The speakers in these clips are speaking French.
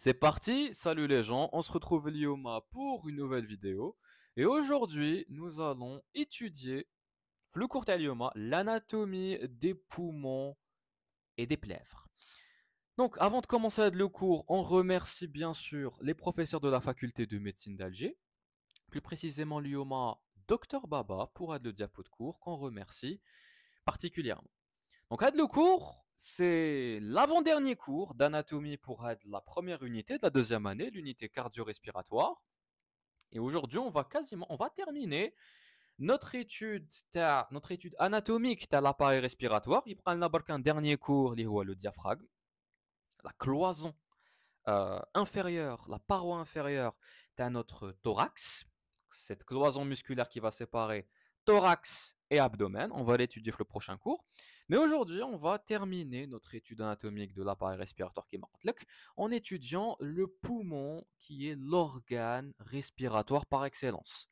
C'est parti, salut les gens, on se retrouve Lioma pour une nouvelle vidéo. Et aujourd'hui, nous allons étudier, le cours Lioma, l'anatomie des poumons et des plèvres. Donc avant de commencer le cours, on remercie bien sûr les professeurs de la faculté de médecine d'Alger, plus précisément Lioma Dr Baba pour le diapo de cours qu'on remercie particulièrement. Donc le cours, c'est l'avant-dernier cours d'anatomie pour la première unité de la deuxième année, l'unité cardio-respiratoire. Et aujourd'hui, on va terminer notre étude anatomique de l'appareil respiratoire. Il prend un dernier cours, le diaphragme, la cloison inférieure, la paroi inférieure de notre thorax, cette cloison musculaire qui va séparer thorax et abdomen. On va l'étudier le prochain cours. Mais aujourd'hui, on va terminer notre étude anatomique de l'appareil respiratoire qui est en étudiant le poumon qui est l'organe respiratoire par excellence.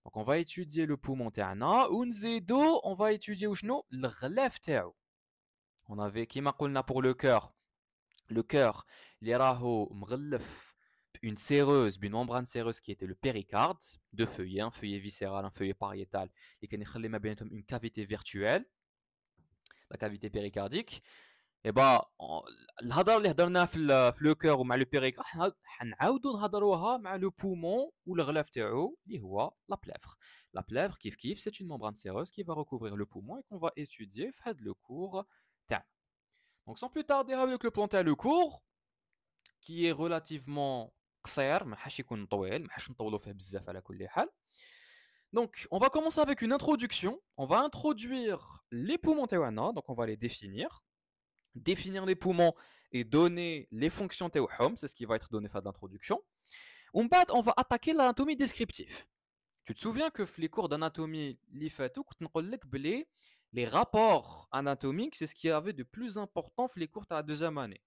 Donc on va étudier le poumon تاعنا ونزيدو on va étudier le relève تاعو. On avait qui m'a pour le cœur, les راهو مغلف une séreuse, une membrane séreuse qui était le péricarde, deux feuillets, un feuillet viscéral, un feuillet pariétal, et qui a une cavité virtuelle, la cavité péricardique. Et bah, الهضره اللي هضرناه في لو كور ومع لو بيريكارد حنعاودوا نهضروها مع لو بومون والغلاف تاعو اللي هو لا plèvre. La plèvre, kiff kiff, c'est une membrane séreuse qui va recouvrir le poumon et qu'on va étudier في le cours تاعنا. Donc sans plus tarder avec le plan le cours qui est relativement قصير ما حاش يكون طويل ما حاش نطولوا فيه بزاف على كل حال. Donc on va commencer avec une introduction, on va introduire les poumons تاعنا, donc on va les définir les poumons et donner les fonctions تاعهم, c'est ce qui va être donné fin d'introduction. On va attaquer l'anatomie descriptive. Tu te souviens que les cours d'anatomie li fatou كنت نقول لك بلي les rapports anatomiques, c'est ce qui avait de plus important les cours de la deuxième année.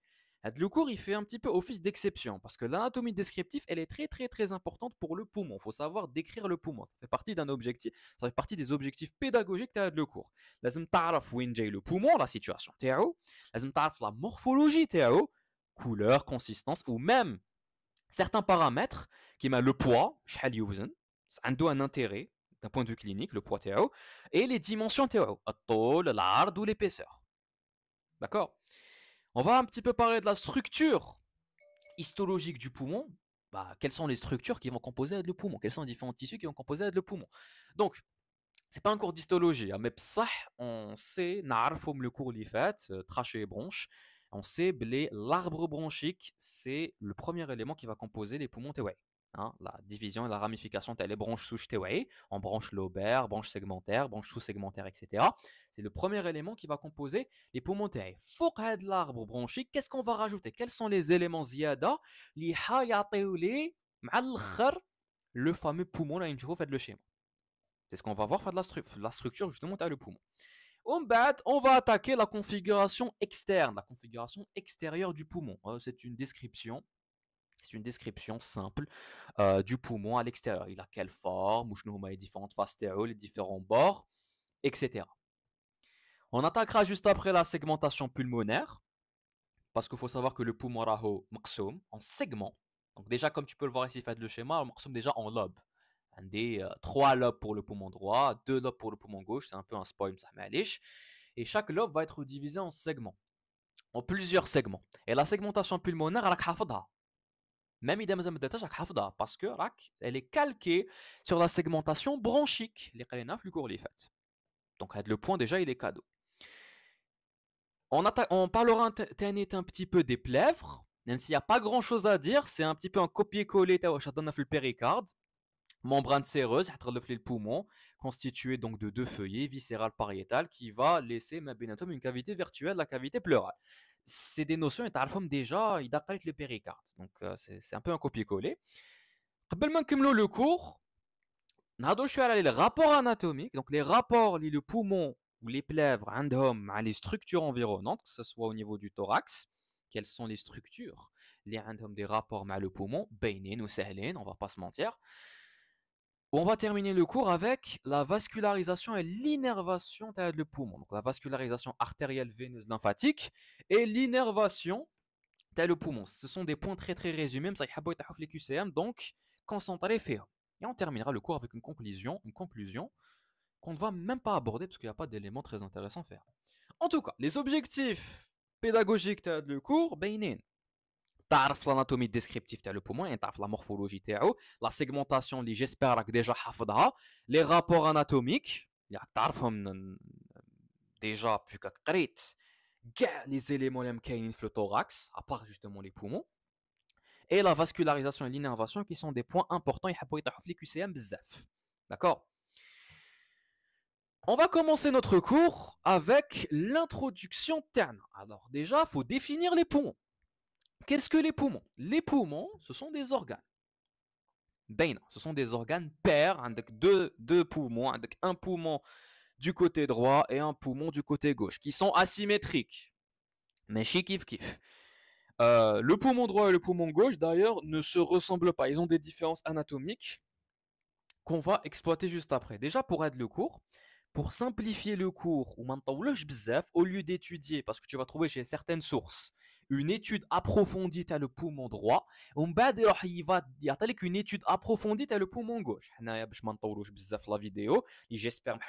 Le cours, il fait un petit peu office d'exception parce que l'anatomie descriptive, elle est très très très importante pour le poumon. Il faut savoir décrire le poumon. Ça fait partie d'un objectif, ça fait partie des objectifs pédagogiques de le cours. لازم تعرف وين جاي le poumon, la situation تاعو. لازم تعرف la morphologie تاعو, couleur, consistance ou même certains paramètres qui met le poids, شحال يوزن, ça a un intérêt d'un point de vue clinique, le poids تاعو, et les dimensions تاعو, الطول, العرض ou l'épaisseur. D'accord? On va un petit peu parler de la structure histologique du poumon. Bah, quelles sont les structures qui vont composer le poumon? Quels sont les différents tissus qui vont composer le poumon? Donc, c'est pas un cours d'histologie, hein, mais on sait, le cours li fait, trachée et bronche, on sait que l'arbre bronchique, c'est le premier élément qui va composer les poumons TWA. Hein, la division et la ramification les branches souches TWA, en branches lobaires, branches segmentaires, branches sous-segmentaires, etc. C'est le premier élément qui va composer les poumons TWA. Fouq de l'arbre bronchique, qu'est-ce qu'on va rajouter? Quels sont les éléments ziyada li hayatewli le fameux poumon là, fait le schéma. C'est ce qu'on va voir faire de la structure justement à le poumon. On va attaquer la configuration externe, la configuration extérieure du poumon. C'est une description simple du poumon à l'extérieur. Il a quelle forme, les différentes faces, les différents bords, etc. On attaquera juste après la segmentation pulmonaire, parce qu'il faut savoir que le poumon raho maqsoum en segments. Donc déjà, comme tu peux le voir ici, fait le schéma, maqsoum déjà en lobes. Des 3 lobes pour le poumon droit, 2 lobes pour le poumon gauche, c'est un peu un spoil, et chaque lobe va être divisé en segments, en plusieurs segments. Et la segmentation pulmonaire, même parce que elle est calquée sur la segmentation bronchique, les donc le point déjà il est cadeau. On parlera un petit peu des plèvres, même s'il n'y a pas grand chose à dire, c'est un petit peu un copier-coller le péricarde. Membrane séreuse, le poumon, constituée donc de deux feuillets, viscéral, pariétal, qui va laisser une cavité virtuelle, la cavité pleurale. C'est des notions, et déjà, il date avec le péricarde. Donc, c'est un peu un copier-coller. Le cours, les rapports anatomiques, donc les rapports, le poumon ou les plèvres, les structures environnantes, que ce soit au niveau du thorax, quelles sont les structures, les des rapports avec le poumon, beinin ou sahlin, on va pas se mentir. On va terminer le cours avec la vascularisation et l'innervation du poumon. Donc la vascularisation artérielle, veineuse, lymphatique et l'innervation le poumon. Ce sont des points très très résumés, mais ça y a les QCM, donc concentrez fait. Et on terminera le cours avec une conclusion qu'on ne va même pas aborder parce qu'il n'y a pas d'éléments très intéressants à faire. En tout cas, les objectifs pédagogiques du cours, بينين. تعرف l'anatomie descriptive تاع le poumon, et تعرف la morphologie تاعو, la segmentation اللي j'espère راك déjà حافظها, les rapports anatomiques, اللي راك تعرفهم déjà plus que قريت كاع les éléments اللي كاينين في le thorax, à part justement les poumons, et la vascularisation et l'innervation qui sont des points importants يحبوا يطيحوا في les QCM بزاف. D'accord? On va commencer notre cours avec l'introduction terne. Alors déjà, il faut définir les poumons. Qu'est-ce que les poumons? Les poumons, ce sont des organes. Ben, ce sont des organes pairs, avec deux poumons, avec un poumon du côté droit et un poumon du côté gauche, qui sont asymétriques. Mais kif kif. Le poumon droit et le poumon gauche, d'ailleurs, ne se ressemblent pas. Ils ont des différences anatomiques qu'on va exploiter juste après. Déjà, pour aider le cours, pour simplifier le cours, au lieu d'étudier, parce que tu vas trouver chez certaines sources, une étude approfondie à le poumon droit, il y a une étude approfondie à le poumon gauche. La vidéo, et j'espère que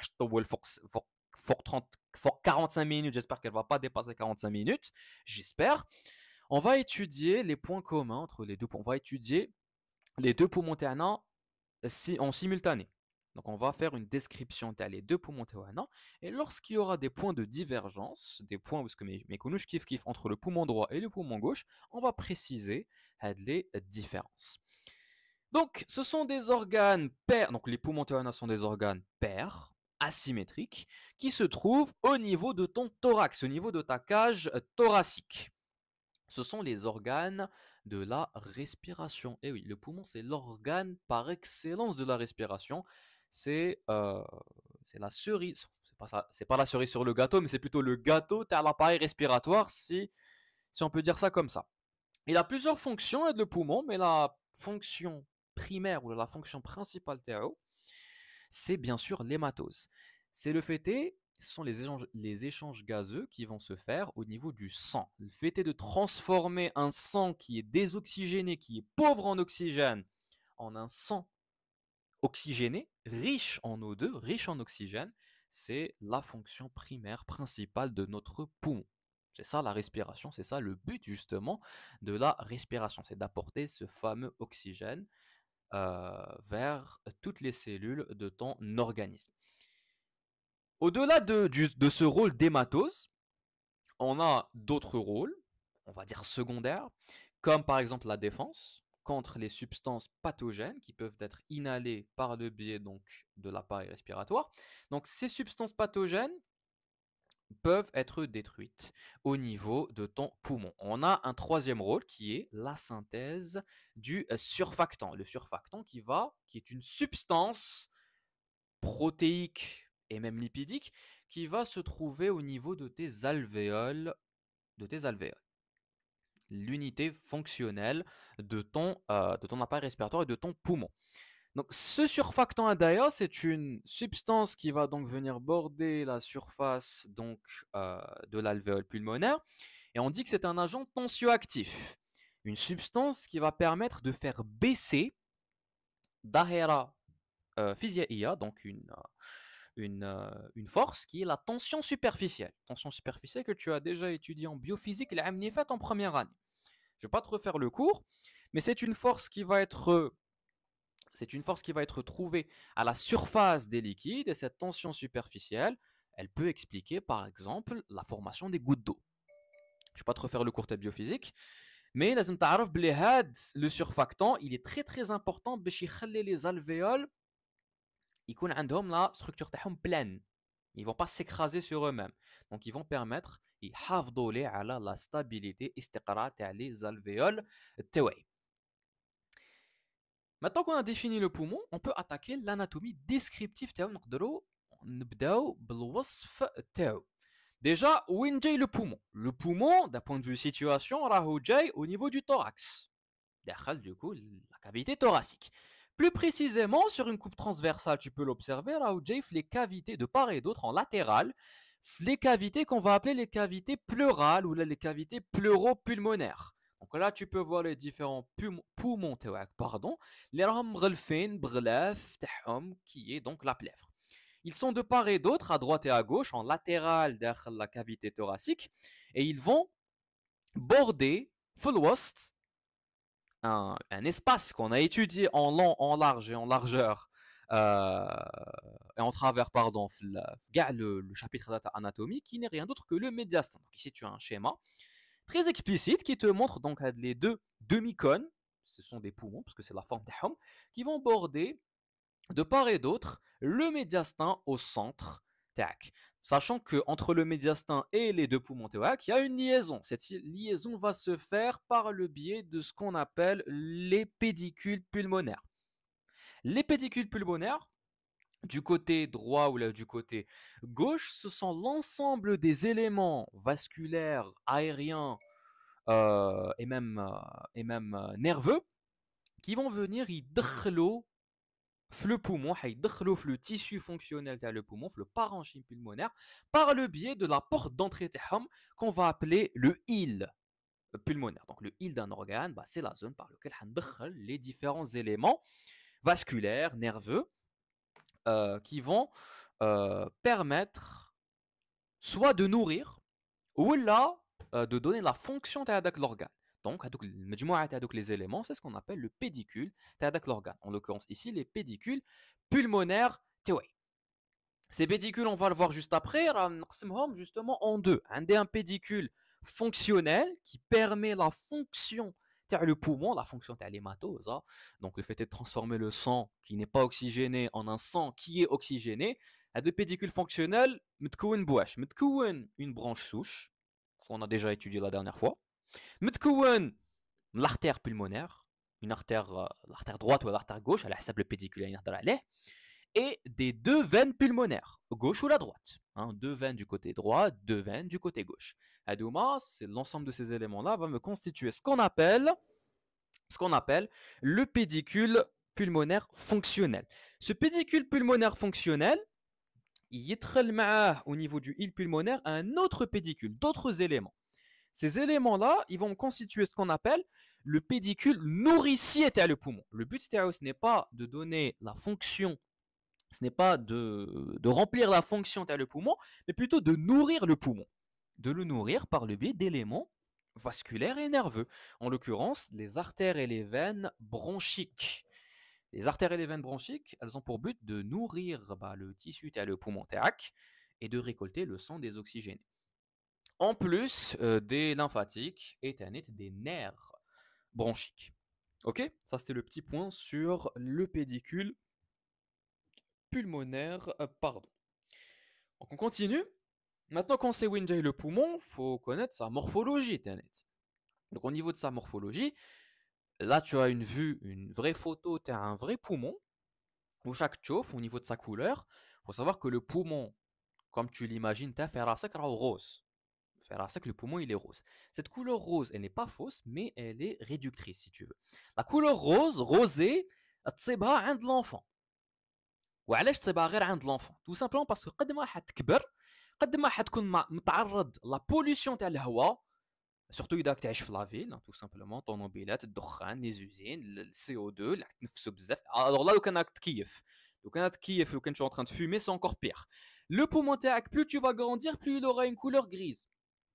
45 minutes, j'espère qu'elle ne va pas dépasser 45 minutes, j'espère. On va étudier les points communs entre les deux poumons. On va étudier les deux poumons en simultané. Donc on va faire une description des deux poumons théoana, et lorsqu'il y aura des points de divergence, des points où ce que mes connus kiff entre le poumon droit et le poumon gauche, on va préciser les différences. Donc ce sont des organes pairs, donc les poumons théoana sont des organes pairs, asymétriques, qui se trouvent au niveau de ton thorax, au niveau de ta cage thoracique. Ce sont les organes de la respiration. Et oui, le poumon, c'est l'organe par excellence de la respiration. C'est la cerise. C'est pas la cerise sur le gâteau, mais c'est plutôt le gâteau de l'appareil respiratoire, si on peut dire ça comme ça. Il a plusieurs fonctions, le poumon, mais la fonction primaire ou la fonction principale, c'est bien sûr l'hématose. C'est le fait ce sont les échanges gazeux qui vont se faire au niveau du sang. Le fait est de transformer un sang qui est désoxygéné, qui est pauvre en oxygène, en un sang oxygéné, riche en O2, riche en oxygène, c'est la fonction primaire principale de notre poumon. C'est ça la respiration, c'est ça le but justement de la respiration, c'est d'apporter ce fameux oxygène vers toutes les cellules de ton organisme. Au-delà de ce rôle d'hématose, on a d'autres rôles, on va dire secondaires, comme par exemple la défense contre les substances pathogènes qui peuvent être inhalées par le biais donc de l'appareil respiratoire. Donc ces substances pathogènes peuvent être détruites au niveau de ton poumon. On a un troisième rôle qui est la synthèse du surfactant. Le surfactant qui est une substance protéique et même lipidique qui va se trouver au niveau de tes alvéoles. L'unité fonctionnelle de ton appareil respiratoire et de ton poumon. Donc ce surfactant d'ailleurs, c'est une substance qui va donc venir border la surface donc de l'alvéole pulmonaire, et on dit que c'est un agent tensioactif, une substance qui va permettre de faire baisser d'ahera physiaïa, donc une force qui est la tension superficielle. Tension superficielle que tu as déjà étudiée en biophysique en première année. Je ne vais pas te refaire le cours, mais c'est une force qui va être trouvée à la surface des liquides, et cette tension superficielle, elle peut expliquer par exemple la formation des gouttes d'eau. Je ne vais pas te refaire le cours de biophysique, mais le surfactant, il est très très important pour que les alvéoles يكون عندهم la structure تاعهم pleine. Ils vont pas s'écraser sur eux-mêmes. Donc ils vont permettre يحافظوا لي على la stabilité استقرار تاع les alvéoles تاعي. Maintenant qu'on a défini le poumon, on peut attaquer l'anatomie descriptive تاعو. نقدروا نبداو بالوصف تاعو. Déjà, وين جاي le poumon? Le poumon, d'un point de vue situation, راهو جاي au niveau du thorax. داخل du coup la cavité thoracique. Plus précisément, sur une coupe transversale, tu peux l'observer, là où Jay, les cavités de part et d'autre en latéral, les cavités qu'on va appeler les cavités pleurales ou les cavités pleuropulmonaires. Donc là, tu peux voir les différents poumons تاعك, pardon, اللي راهم مغلفين بغلاف تاعهم qui est donc la plèvre. Ils sont de part et d'autre, à droite et à gauche, en latéral derrière la cavité thoracique, et ils vont border في الوسط un espace qu'on a étudié en long, en large et en largeur, et en travers, pardon, le chapitre anatomie, qui n'est rien d'autre que le médiastin. Donc ici, tu as un schéma très explicite qui te montre donc les deux demi-cônes, ce sont des poumons, parce que c'est la forme des hommes, qui vont border de part et d'autre le médiastin au centre. Tac. Sachant que entre le médiastin et les deux poumons théoïques, il y a une liaison. Cette liaison va se faire par le biais de ce qu'on appelle les pédicules pulmonaires. Les pédicules pulmonaires, du côté droit ou là, du côté gauche, ce sont l'ensemble des éléments vasculaires, aériens et même nerveux qui vont venir y drkhlo le poumon, le tissu fonctionnel le poumon, le parenchyme pulmonaire, par le biais de la porte d'entrée qu'on va appeler le île pulmonaire. Donc le île d'un organe, bah, c'est la zone par laquelle on les différents éléments vasculaires, nerveux, qui vont permettre soit de nourrir ou là de donner la fonction à l'organe. Donc, les éléments, c'est ce qu'on appelle le pédicule de l'organe. En l'occurrence, ici, les pédicules pulmonaires. Ces pédicules, on va le voir juste après, justement en deux. Un pédicule fonctionnel qui permet la fonction le poumon, la fonction de l'hématose. Hein. Donc, le fait de transformer le sang qui n'est pas oxygéné en un sang qui est oxygéné. Un pédicule fonctionnel, une branche souche, qu'on a déjà étudié la dernière fois. L'artère pulmonaire, une artère, l'artère droite ou l'artère gauche, elle a le pédicule, et des deux veines pulmonaires, gauche ou la droite. Hein, deux veines du côté droit, deux veines du côté gauche. Adouma, c'est l'ensemble de ces éléments-là va me constituer ce qu'on appelle le pédicule pulmonaire fonctionnel. Ce pédicule pulmonaire fonctionnel, il y a au niveau du île pulmonaire un autre pédicule, d'autres éléments. Ces éléments-là, ils vont constituer ce qu'on appelle le pédicule nourricier le poumon. Le but, ce n'est pas de donner la fonction, ce n'est pas de remplir la fonction le poumon, mais plutôt de nourrir le poumon. De le nourrir par le biais d'éléments vasculaires et nerveux. En l'occurrence, les artères et les veines bronchiques. Les artères et les veines bronchiques, elles ont pour but de nourrir le tissu le poumon et de récolter le sang désoxygéné. En plus des lymphatiques et des nerfs bronchiques. Ok, ça c'était le petit point sur le pédicule pulmonaire. Pardon. Donc on continue. Maintenant qu'on sait où est le poumon, il faut connaître sa morphologie. Donc au niveau de sa morphologie, là tu as une vraie photo, tu as un vrai poumon, où chaque chauffe au niveau de sa couleur. Il faut savoir que le poumon, comme tu l'imagines, tu as fait rose. Que le poumon il est rose. Cette couleur rose, elle n'est pas fausse, mais elle est réductrice si tu veux. La couleur rose, rosée, تصيبها عند l'enfant. وعلاش تصيبها غير عند l'enfant? Tout simplement parce que قد ما حتكبر قد ما حتكون متعرض لا بوليسيون تاع الهواء surtout اذا تعيش في لافيل tout simplement الطوموبيلات الدخان لي زوزين السي او 2 اللي تنفسوا بزاف. alors là لو كان راك تكيف لو كان tu es en train de fumer c'est encore pire. Le poumon تاعك plus tu vas grandir plus il aura une couleur grise.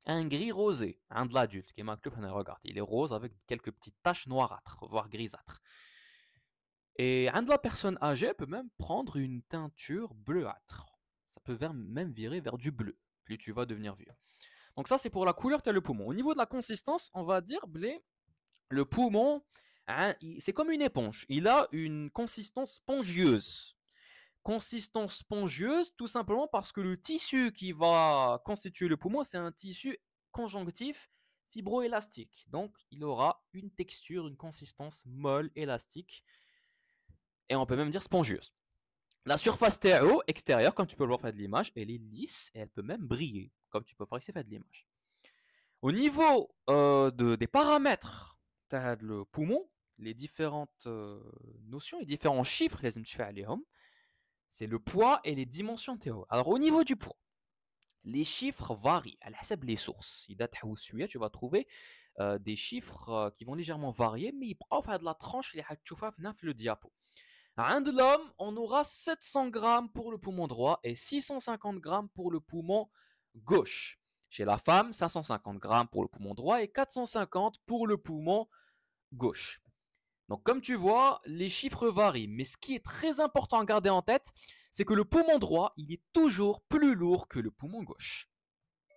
Un gris rosé, un de l'adulte qui est marqué, regarde, il est rose avec quelques petites taches noirâtres, voire grisâtres. Et un de la personne âgée peut même prendre une teinture bleuâtre. Ça peut même virer vers du bleu, plus tu vas devenir vieux. Donc ça, c'est pour la couleur le poumon. Au niveau de la consistance, on va dire, le poumon, hein, c'est comme une éponge. Il a une consistance spongieuse. Consistance spongieuse, tout simplement parce que le tissu qui va constituer le poumon, c'est un tissu conjonctif fibroélastique. Donc, il aura une texture, une consistance molle, élastique, et on peut même dire spongieuse. La surface extérieure, comme tu peux le voir faire de l'image, elle est lisse et elle peut même briller, comme tu peux voir ici faire de l'image. Au niveau des paramètres le poumon, les différentes notions, les différents chiffres, les c'est le poids et les dimensions théo. Alors au niveau du poids, les chiffres varient à la les sources. Tu vas trouver des chiffres qui vont légèrement varier, mais ils profitent de la tranche اللي حتشوفها في نفس le diapo. عند l'homme, on aura 700 grammes pour le poumon droit et 650 grammes pour le poumon gauche. Chez la femme, 550 grammes pour le poumon droit et 450 pour le poumon gauche. Donc comme tu vois, les chiffres varient, mais ce qui est très important à garder en tête, c'est que le poumon droit, il est toujours plus lourd que le poumon gauche.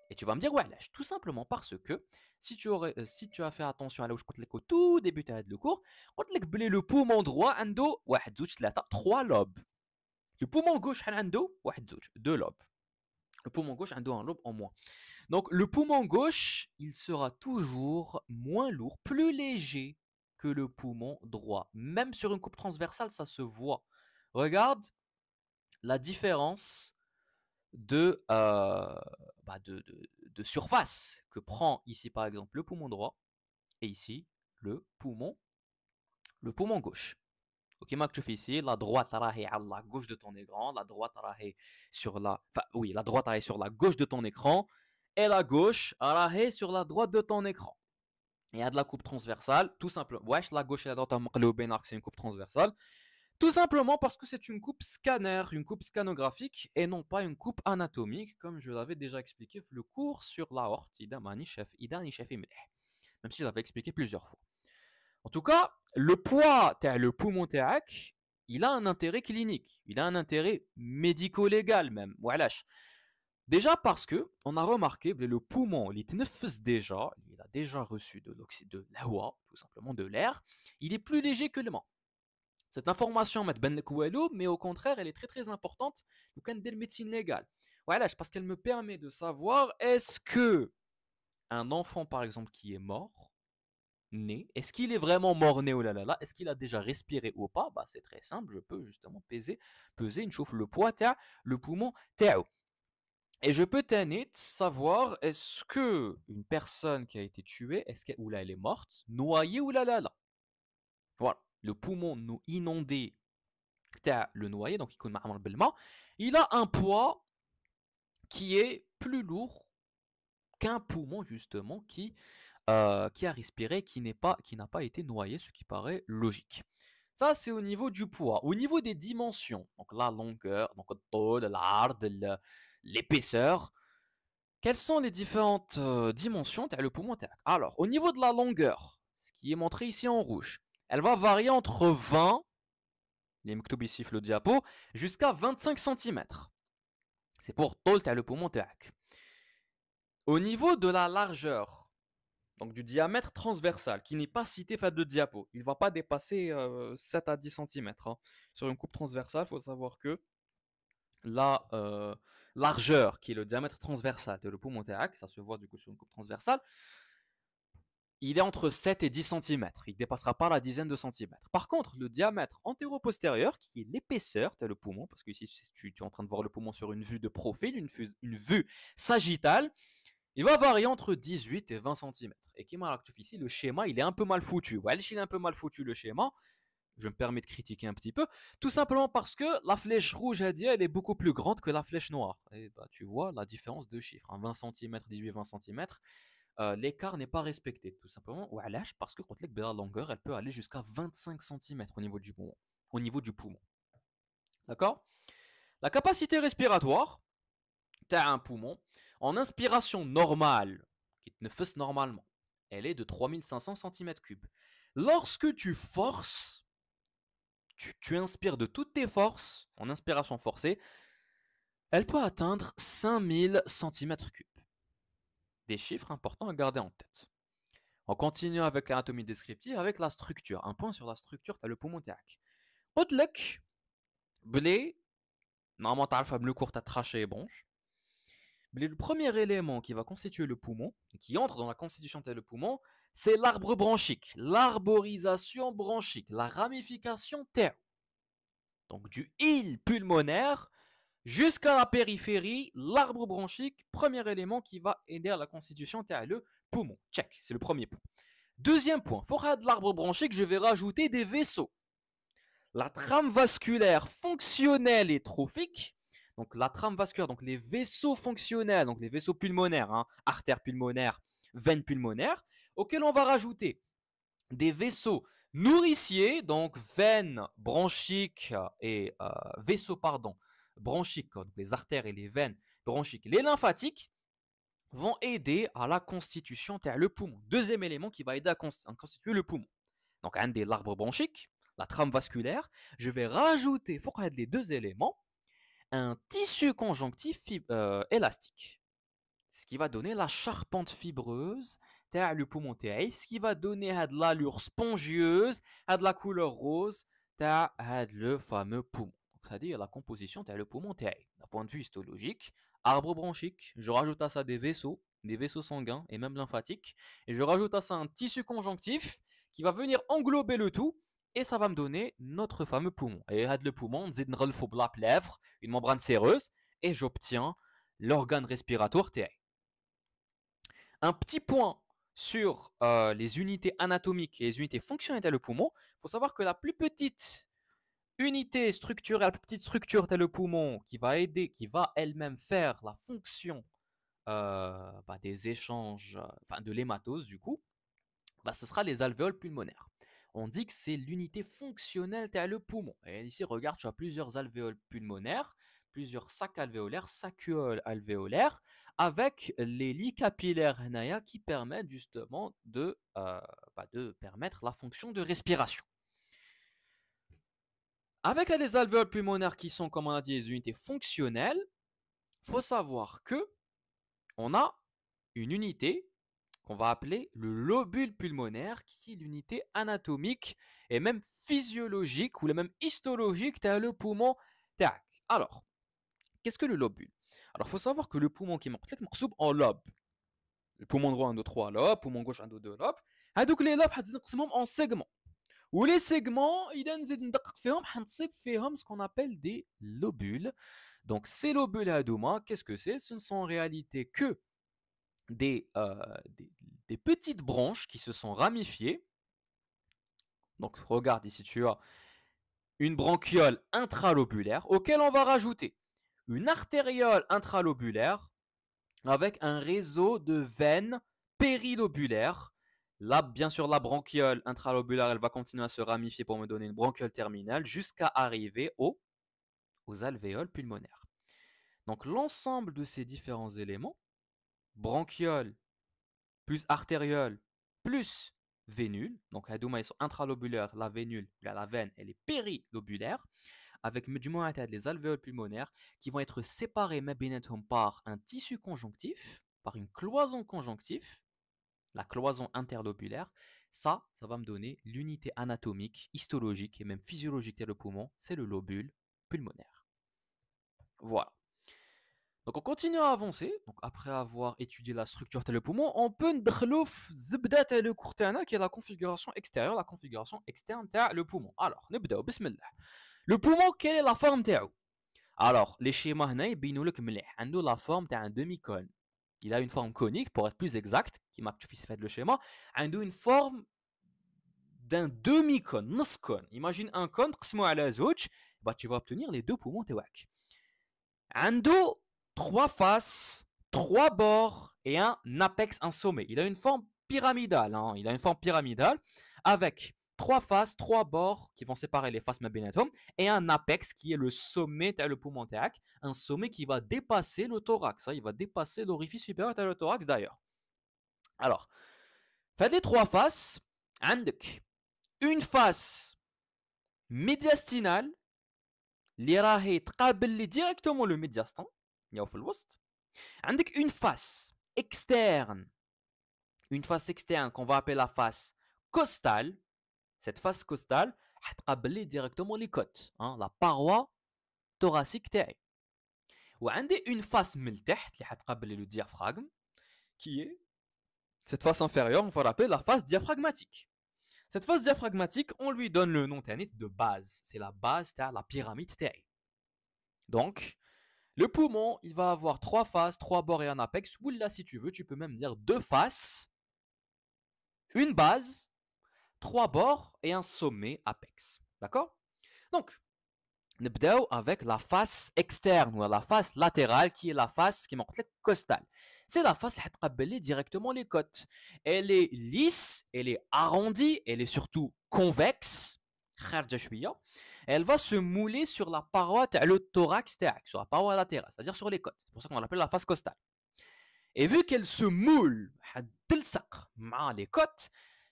Et tu vas me dire, ouais, là, tout simplement parce que si tu as fait attention à là où je compte au tout début de le cours, on te le poumon droit عنده واحد زوج ثلاثة 3 lobes. Le poumon gauche عنده واحد زوج 2 lobes. Le poumon gauche عنده un lobe en moins. Donc le poumon gauche, il sera toujours moins lourd, plus léger que le poumon droit. Même sur une coupe transversale, ça se voit. Regarde la différence de, de surface que prend ici par exemple le poumon droit et ici le poumon gauche. Ok, moi que je fais ici, la droite est à la gauche de ton écran, la droite est sur la, enfin oui, la droite est sur la gauche de ton écran et la gauche est sur la droite de ton écran. Et il y a de la coupe transversale, tout simplement. Wesh, la gauche et la droite, c'est une coupe transversale. Tout simplement parce que c'est une coupe scanner, une coupe scanographique et non pas une coupe anatomique, comme je l'avais déjà expliqué le cours sur l'aorte, même si je l'avais expliqué plusieurs fois. En tout cas, le poids, le poumon théâque, il a un intérêt clinique, il a un intérêt médico-légal même. Voilà. Déjà parce que on a remarqué que le poumon, il a déjà reçu de l'oxyde de l'air, tout simplement de l'air, il est plus léger que le menthe. Cette information, mais au contraire, elle est très très importante dans la médecine légale. Voilà, parce qu'elle me permet de savoir est-ce que un enfant, par exemple, qui est mort, né, est-ce qu'il est vraiment mort-né ou là, est-ce qu'il a déjà respiré ou pas? Bah, c'est très simple, je peux justement peser une chauffe le poids, le poumon, et je peux savoir est-ce que une personne qui a été tuée, est-ce qu'elle ou là elle est morte, noyée ou là. Voilà, le poumon nous inondé, le noyé, donc il a un poids qui est plus lourd qu'un poumon justement qui a respiré, qui n'a pas été noyé, ce qui paraît logique. Ça, c'est au niveau du poids. Au niveau des dimensions, donc la longueur, donc le large, l'épaisseur, quelles sont les différentes dimensions le poumon? Alors, au niveau de la longueur, ce qui est montré ici en rouge, elle va varier entre 20, les mktoub ici le diapo, jusqu'à 25 cm. C'est pour le poumon. Au niveau de la largeur, donc du diamètre transversal, qui n'est pas cité fait de diapo, il ne va pas dépasser 7 à 10 cm. Hein. Sur une coupe transversale, il faut savoir que la largeur, qui est le diamètre transversal de le poumon théâque, ça se voit du coup sur une coupe transversale, il est entre 7 et 10 cm. Il ne dépassera pas la dizaine de centimètres. Par contre, le diamètre antéro-postérieur, qui est l'épaisseur de le poumon, parce que ici tu es en train de voir le poumon sur une vue de profil, une vue sagittale, il va varier entre 18 et 20 cm. Et qui m'a ici, le schéma, il est un peu mal foutu. Ouais, il est un peu mal foutu le schéma. Je me permets de critiquer un petit peu, tout simplement parce que la flèche rouge, elle est beaucoup plus grande que la flèche noire. Et bah, tu vois la différence de chiffres. Hein, 20 cm, 18-20 cm, l'écart n'est pas respecté, tout simplement. Ou parce que quand la longueur, elle peut aller jusqu'à 25 cm au niveau du poumon. D'accord? La capacité respiratoire, tu as un poumon, en inspiration normale, qui te fasse normalement, elle est de 3500 cm3. Lorsque tu forces, tu inspires de toutes tes forces, en inspiration forcée, elle peut atteindre 5000 cm3. Des chiffres importants à garder en tête. On continue avec l'anatomie descriptive, avec la structure. Un point sur la structure, tu as le poumon théâque. Otlek, blé, normalement tu as le court, tu as trachée et bronche. Le premier élément qui va constituer le poumon, qui entre dans la constitution de le poumon, c'est l'arbre bronchique, l'arborisation bronchique, la ramification terre. Donc du hile pulmonaire jusqu'à la périphérie, l'arbre bronchique, premier élément qui va aider à la constitution de le poumon. Check, c'est le premier point. Deuxième point, pour de l'arbre bronchique, je vais rajouter des vaisseaux. La trame vasculaire fonctionnelle et trophique. Donc la trame vasculaire, donc les vaisseaux fonctionnels, donc les vaisseaux pulmonaires, hein, artères pulmonaires, veines pulmonaires, auxquelles on va rajouter des vaisseaux nourriciers, donc veines bronchiques et vaisseaux, pardon, bronchiques, donc les artères et les veines bronchiques, les lymphatiques, vont aider à la constitution le poumon. Deuxième élément qui va aider à constituer le poumon. Donc, un des l'arbre bronchique, la trame vasculaire, je vais rajouter, pour les deux éléments, un tissu conjonctif élastique. C'est ce qui va donner la charpente fibreuse le poumon تاعي, ce qui va donner de l'allure spongieuse, de la couleur rose, le fameux poumon. C'est-à-dire la composition le poumon d'un point de vue histologique, arbre bronchique, je rajoute à ça des vaisseaux sanguins et même lymphatiques, et je rajoute à ça un tissu conjonctif qui va venir englober le tout, et ça va me donner notre fameux poumon. Et le poumon, la plèvre, une membrane séreuse, et j'obtiens l'organe respiratoire TI. Un petit point sur les unités anatomiques et les unités fonctionnelles le poumon. Il faut savoir que la plus petite unité structurelle, la plus petite structure le poumon qui va aider, qui va elle-même faire la fonction des échanges, de l'hématose du coup, ce sera les alvéoles pulmonaires. On dit que c'est l'unité fonctionnelle le poumon. Et ici, regarde, tu as plusieurs alvéoles pulmonaires, plusieurs sacs alvéolaires, sacuoles alvéolaires, avec les lits capillaires qui permettent justement de permettre la fonction de respiration. Avec les alvéoles pulmonaires qui sont, comme on a dit, les unités fonctionnelles, il faut savoir que on a une unité qu'on va appeler le lobule pulmonaire, qui est l'unité anatomique et même physiologique ou même histologique de le poumon. Alors, qu'est-ce que le lobule? Alors, il faut savoir que le poumon qui est marqué en lobe. Le poumon droit a 3 lobes, le poumon gauche a 2 lobes. Donc, les lobes sont en segments. Ou les segments, ils donnent ce qu'on appelle des lobules. Donc, ces lobules qu'est-ce que c'est? Ce ne sont en réalité que des petites branches qui se sont ramifiées. Donc, regarde ici, tu as une bronchiole intralobulaire auquel on va rajouter une artériole intralobulaire avec un réseau de veines périlobulaires. Là, bien sûr, la bronchiole intralobulaire, elle va continuer à se ramifier pour me donner une bronchiole terminale jusqu'à arriver aux alvéoles pulmonaires. Donc, l'ensemble de ces différents éléments, bronchiole plus artériole plus vénule, donc ils sont intralobulaires, la vénule, la veine, elle est périlobulaire, avec les alvéoles pulmonaires qui vont être séparées par un tissu conjonctif, par une cloison conjonctive, la cloison interlobulaire. Ça va me donner l'unité anatomique, histologique et même physiologique du poumon, c'est le lobule pulmonaire. Voilà. Donc on continue à avancer. Donc après avoir étudié la structure du poumon, on peut entrer le cours qui est la configuration extérieure, la configuration externe du poumon. Alors, نبداو bismillah. Le poumon, quelle est la forme تاعو? Alors, les schémas هنا يبينوا لك مليح. عنده la forme d'un demi-cône. Il a une forme conique pour être plus exact, qui m'a fait le schéma. عنده une forme d'un demi-cône, نص cône. Imagine un cône تقسمه على زوج, tu vas obtenir les deux poumons تاعك. عنده 3 faces, 3 bords et un apex, un sommet. Il a une forme pyramidale. Il a une forme pyramidale avec 3 faces, 3 bords qui vont séparer les faces et un apex qui est le sommet le poumon théac, un sommet qui va dépasser le thorax. Il va dépasser l'orifice supérieur le thorax d'ailleurs. Alors, faites les 3 faces. Une face médiastinale اللي راهي تقابل directement le médiastin. عندك une face externe qu'on va appeler la face costale. Cette face costale حتقابل directement les côtes, la paroi thoracique تاعي. وعندي une face من التحت اللي حتقابل le diaphragme, qui est cette face inférieure, on va l'appeler la face diaphragmatique. Cette face diaphragmatique, on lui donne le nom de base. C'est la base de la pyramide تاعي. Donc, le poumon, il va avoir 3 faces, 3 bords et un apex. Ou là, si tu veux, tu peux même dire 2 faces, une base, 3 bords et un sommet apex. D'accord? Donc, نبداو avec la face externe ou la face latérale qui est la face qui est costale. C'est la face qui تقبل directement les côtes. Elle est lisse, elle est arrondie, elle est surtout convexe. خارجة شوية. Elle va se mouler sur la paroi تاع le thorax تاعك, sur la paroi latérale, c'est-à-dire sur les côtes. C'est pour ça qu'on l'appelle la face costale. Et vu qu'elle se moule تلصق مع les côtes,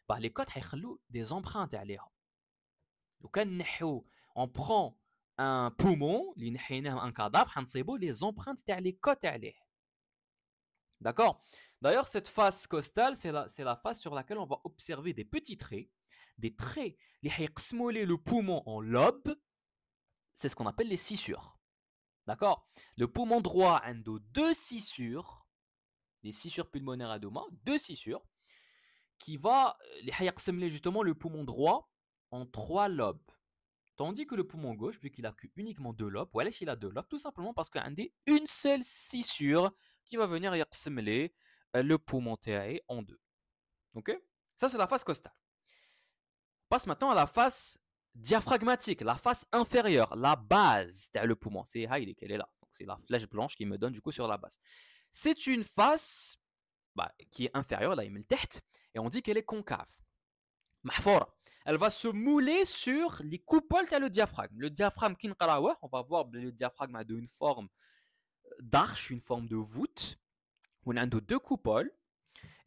bah les côtes هيخلوا des empreintes عليها. Donc on prend un poumon, un cadavre, حنصيبو les empreintes تاع les côtes عليه. D'accord. D'ailleurs, cette face costale, c'est la face sur laquelle on va observer des petits traits, des traits qui vont le poumon en lobe. C'est ce qu'on appelle les scissures. D'accord. Le poumon droit a deux scissures, les scissures pulmonaires à deux mains, deux scissures, qui va justement le poumon droit en trois lobes. Tandis que le poumon gauche, vu qu'il a uniquement deux lobes, voilà, il a deux lobes, tout simplement parce qu'il y a une seule scissure qui va venir يقسم le poumon TAE en deux. Ok. Ça, c'est la face costale. On passe maintenant à la face diaphragmatique, la face inférieure, la base le poumon. C'est Haïli qu'elle est là. C'est la flèche blanche qui me donne du coup sur la base. C'est une face qui est inférieure, là, il met le tête, et on dit qu'elle est concave. Mahfoura. Elle va se mouler sur les coupoles de le diaphragme. Le diaphragme, on va voir le diaphragme a une forme d'arche, une forme de voûte. On a deux coupoles.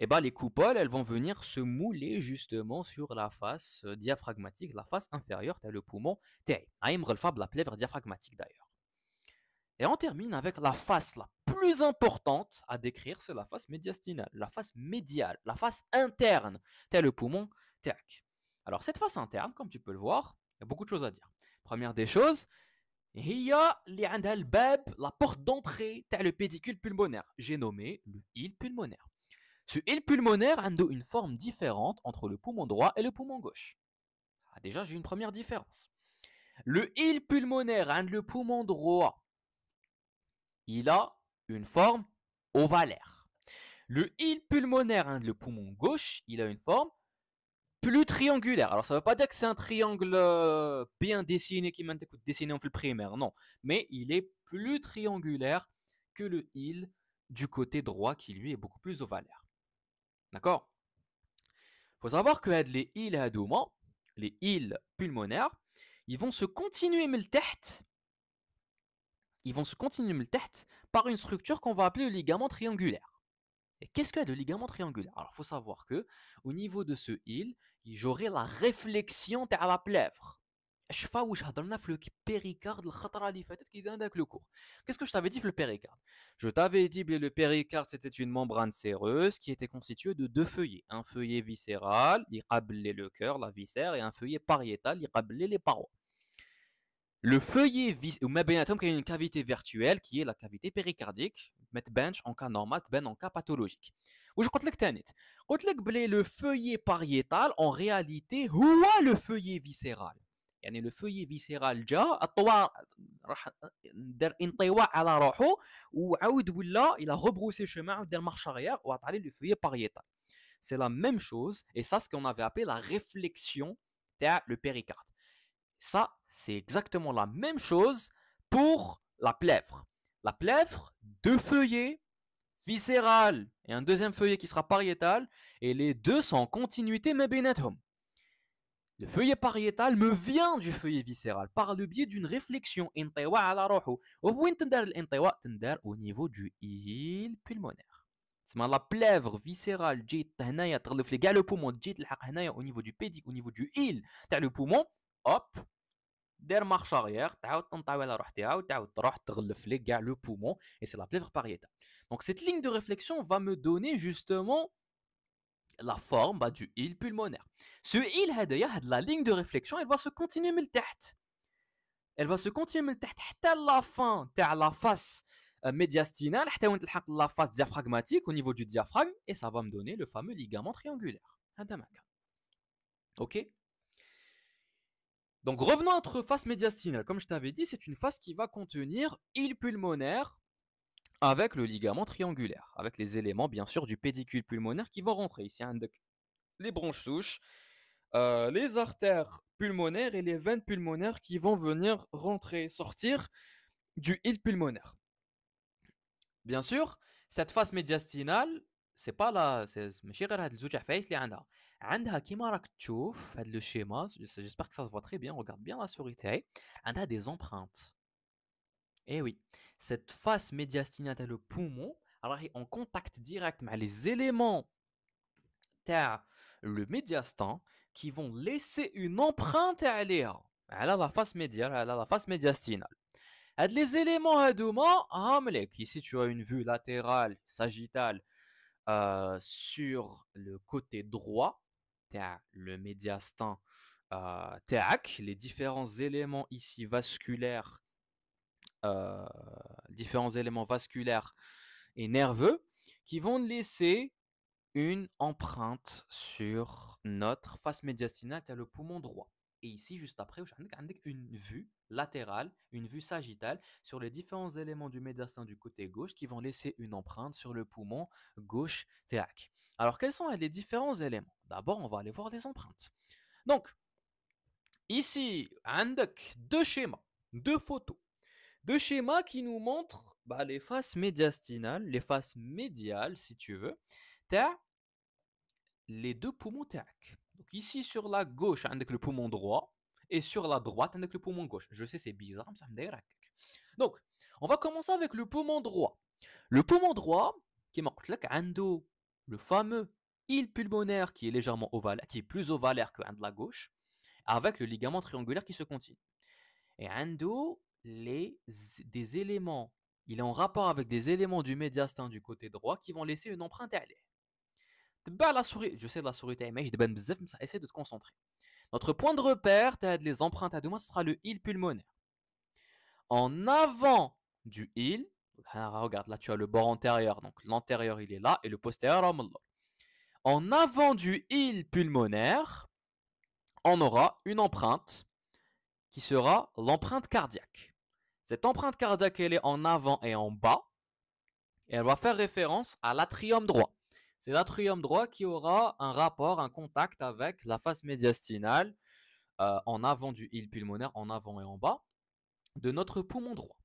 Et les coupoles, elles vont venir se mouler justement sur la face diaphragmatique, la face inférieure, le poumon. La plèvre diaphragmatique d'ailleurs. Et on termine avec la face la plus importante à décrire, c'est la face médiastinale, la face médiale, la face interne, le poumon. Alors cette face interne, comme tu peux le voir, il y a beaucoup de choses à dire. Première des choses, il y a la porte d'entrée, le pédicule pulmonaire. J'ai nommé le île pulmonaire. Ce île pulmonaire a une forme différente entre le poumon droit et le poumon gauche. Déjà, j'ai une première différence. Le île pulmonaire, le poumon droit, il a une forme ovalaire. Le île pulmonaire, le poumon gauche, il a une forme plus triangulaire. Alors, ça ne veut pas dire que c'est un triangle bien dessiné qui m'a dessiné en le primaire, non. Mais il est plus triangulaire que le île du côté droit qui, lui, est beaucoup plus ovalaire. D'accord. Il faut savoir que les îles hadouma, les îles pulmonaires, ils vont se continuer par une structure qu'on va appeler le ligament triangulaire. Et qu'est-ce que le ligament triangulaire? Alors, il faut savoir que au niveau de ce île, j'aurai la réflexion de la plèvre. Je fais où je le péricarde le cours. Qu'est-ce que je t'avais dit le péricarde? Je t'avais dit que le péricarde c'était une membrane séreuse qui était constituée de deux feuillets. Un feuillet viscéral, il rablait le cœur, la viscère, et un feuillet pariétal, il rablait les parois. Le feuillet viscéral, il y a une cavité virtuelle qui est la cavité péricardique. Mettre bench en cas normal, ben en cas pathologique. Ou je compte le feuillet pariétal en réalité, c'est le feuillet viscéral. يعني le feuillet viscéral جا الطوار دار انطواء على روحه وعاود ولا il a rebroussé chemin ودار marche arrière وعطى le feuillet pariétal. C'est la même chose et ça ce qu'on avait appelé la réflexion تاع le péricarde. Ça, c'est exactement la même chose pour la plèvre. La plèvre, deux feuillets, viscéral et un deuxième feuillet qui sera pariétal, et les deux sont en continuité mais بيناتهم. Le feuillet pariétal me vient du feuillet viscéral par le biais d'une réflexion انطواء على روحه. وين تندار الانطواء؟ تندار au niveau du île pulmonaire. C'est la plèvre viscérale جيت هنايا تغلف لي كاع le poumon جيت تلحق هنايا au niveau du pédic, au niveau du île تاع le poumon. Hop, دير marche arrière, تعاود تنطوي على روحتها وتعاود تروح تغلف لك كاع le poumon et c'est la plèvre pariétale. Donc cette ligne de réflexion va me donner justement la forme du île pulmonaire. Ce île la ligne de réflexion, elle va se continuer من التحت. Elle va se continuer من التحت حتى la fin تاع la face médiastinale حتى وين تلحق la face diaphragmatique au niveau du diaphragme et ça va me donner le fameux ligament triangulaire. هذا مكان. OK? Donc revenons à notre face médiastinale. Comme je t'avais dit, c'est une face qui va contenir île pulmonaire avec le ligament triangulaire, avec les éléments bien sûr du pédicule pulmonaire qui vont rentrer. Ici, les bronches souches, les artères pulmonaires et les veines pulmonaires qui vont venir rentrer, sortir du île pulmonaire. Bien sûr, Cette face médiastinale, c'est pas la ماشي غير هاد الزوج عفايس اللي عندها كيما راك تشوف هاد لو schéma, j'espère que ça se voit très bien, regarde bien la souris تاعي, عندها des empreintes. Eh oui, cette face médiastinale تاع le poumon راهي en contact direct مع les éléments تاع le médiastin qui vont laisser une empreinte عليها على la face médiale, على la face médiastinale. Les éléments هادوما هام لك. Ici tu as une vue latérale sagittale sur le côté droit تاع le médiastin تاعك. Les différents éléments ici vasculaires, et nerveux qui vont laisser une empreinte sur notre face médiastinale, tu as le poumon droit. Et ici, juste après, vous avez une vue latérale, une vue sagittale sur les différents éléments du médiastin du côté gauche qui vont laisser une empreinte sur le poumon gauche تاعك. Alors, quels sont les différents éléments? D'abord, on va aller voir les empreintes. Donc, ici, عندك deux schémas, deux photos. Deux schémas qui nous montrent les faces médiastinales, les faces médiales, si tu veux, t'as les deux poumons تاعك. Donc ici sur la gauche, avec le poumon droit, et sur la droite, avec le poumon gauche. Je sais, c'est bizarre, mais ça me dérange. Donc, on va commencer avec le poumon droit. Le poumon droit, qui est عنده le fameux île pulmonaire qui est légèrement ovalaire, qui est plus ovalaire que de la gauche, avec le ligament triangulaire qui se continue. Et عنده des éléments, il est en rapport avec des éléments du médiastin du côté droit qui vont laisser une empreinte à l'air. La souris, je sais la souris mais essaie de te concentrer. Notre point de repère, les empreintes à deux mois, ce sera le île pulmonaire. En avant du île, regarde, là tu as le bord antérieur, donc l'antérieur il est là et le postérieur là. En avant du île pulmonaire, on aura une empreinte qui sera l'empreinte cardiaque. Cette empreinte cardiaque, elle est en avant et en bas, et elle va faire référence à l'atrium droit. C'est l'atrium droit qui aura un rapport, un contact avec la face médiastinale en avant du île pulmonaire, en avant et en bas, de notre poumon droit.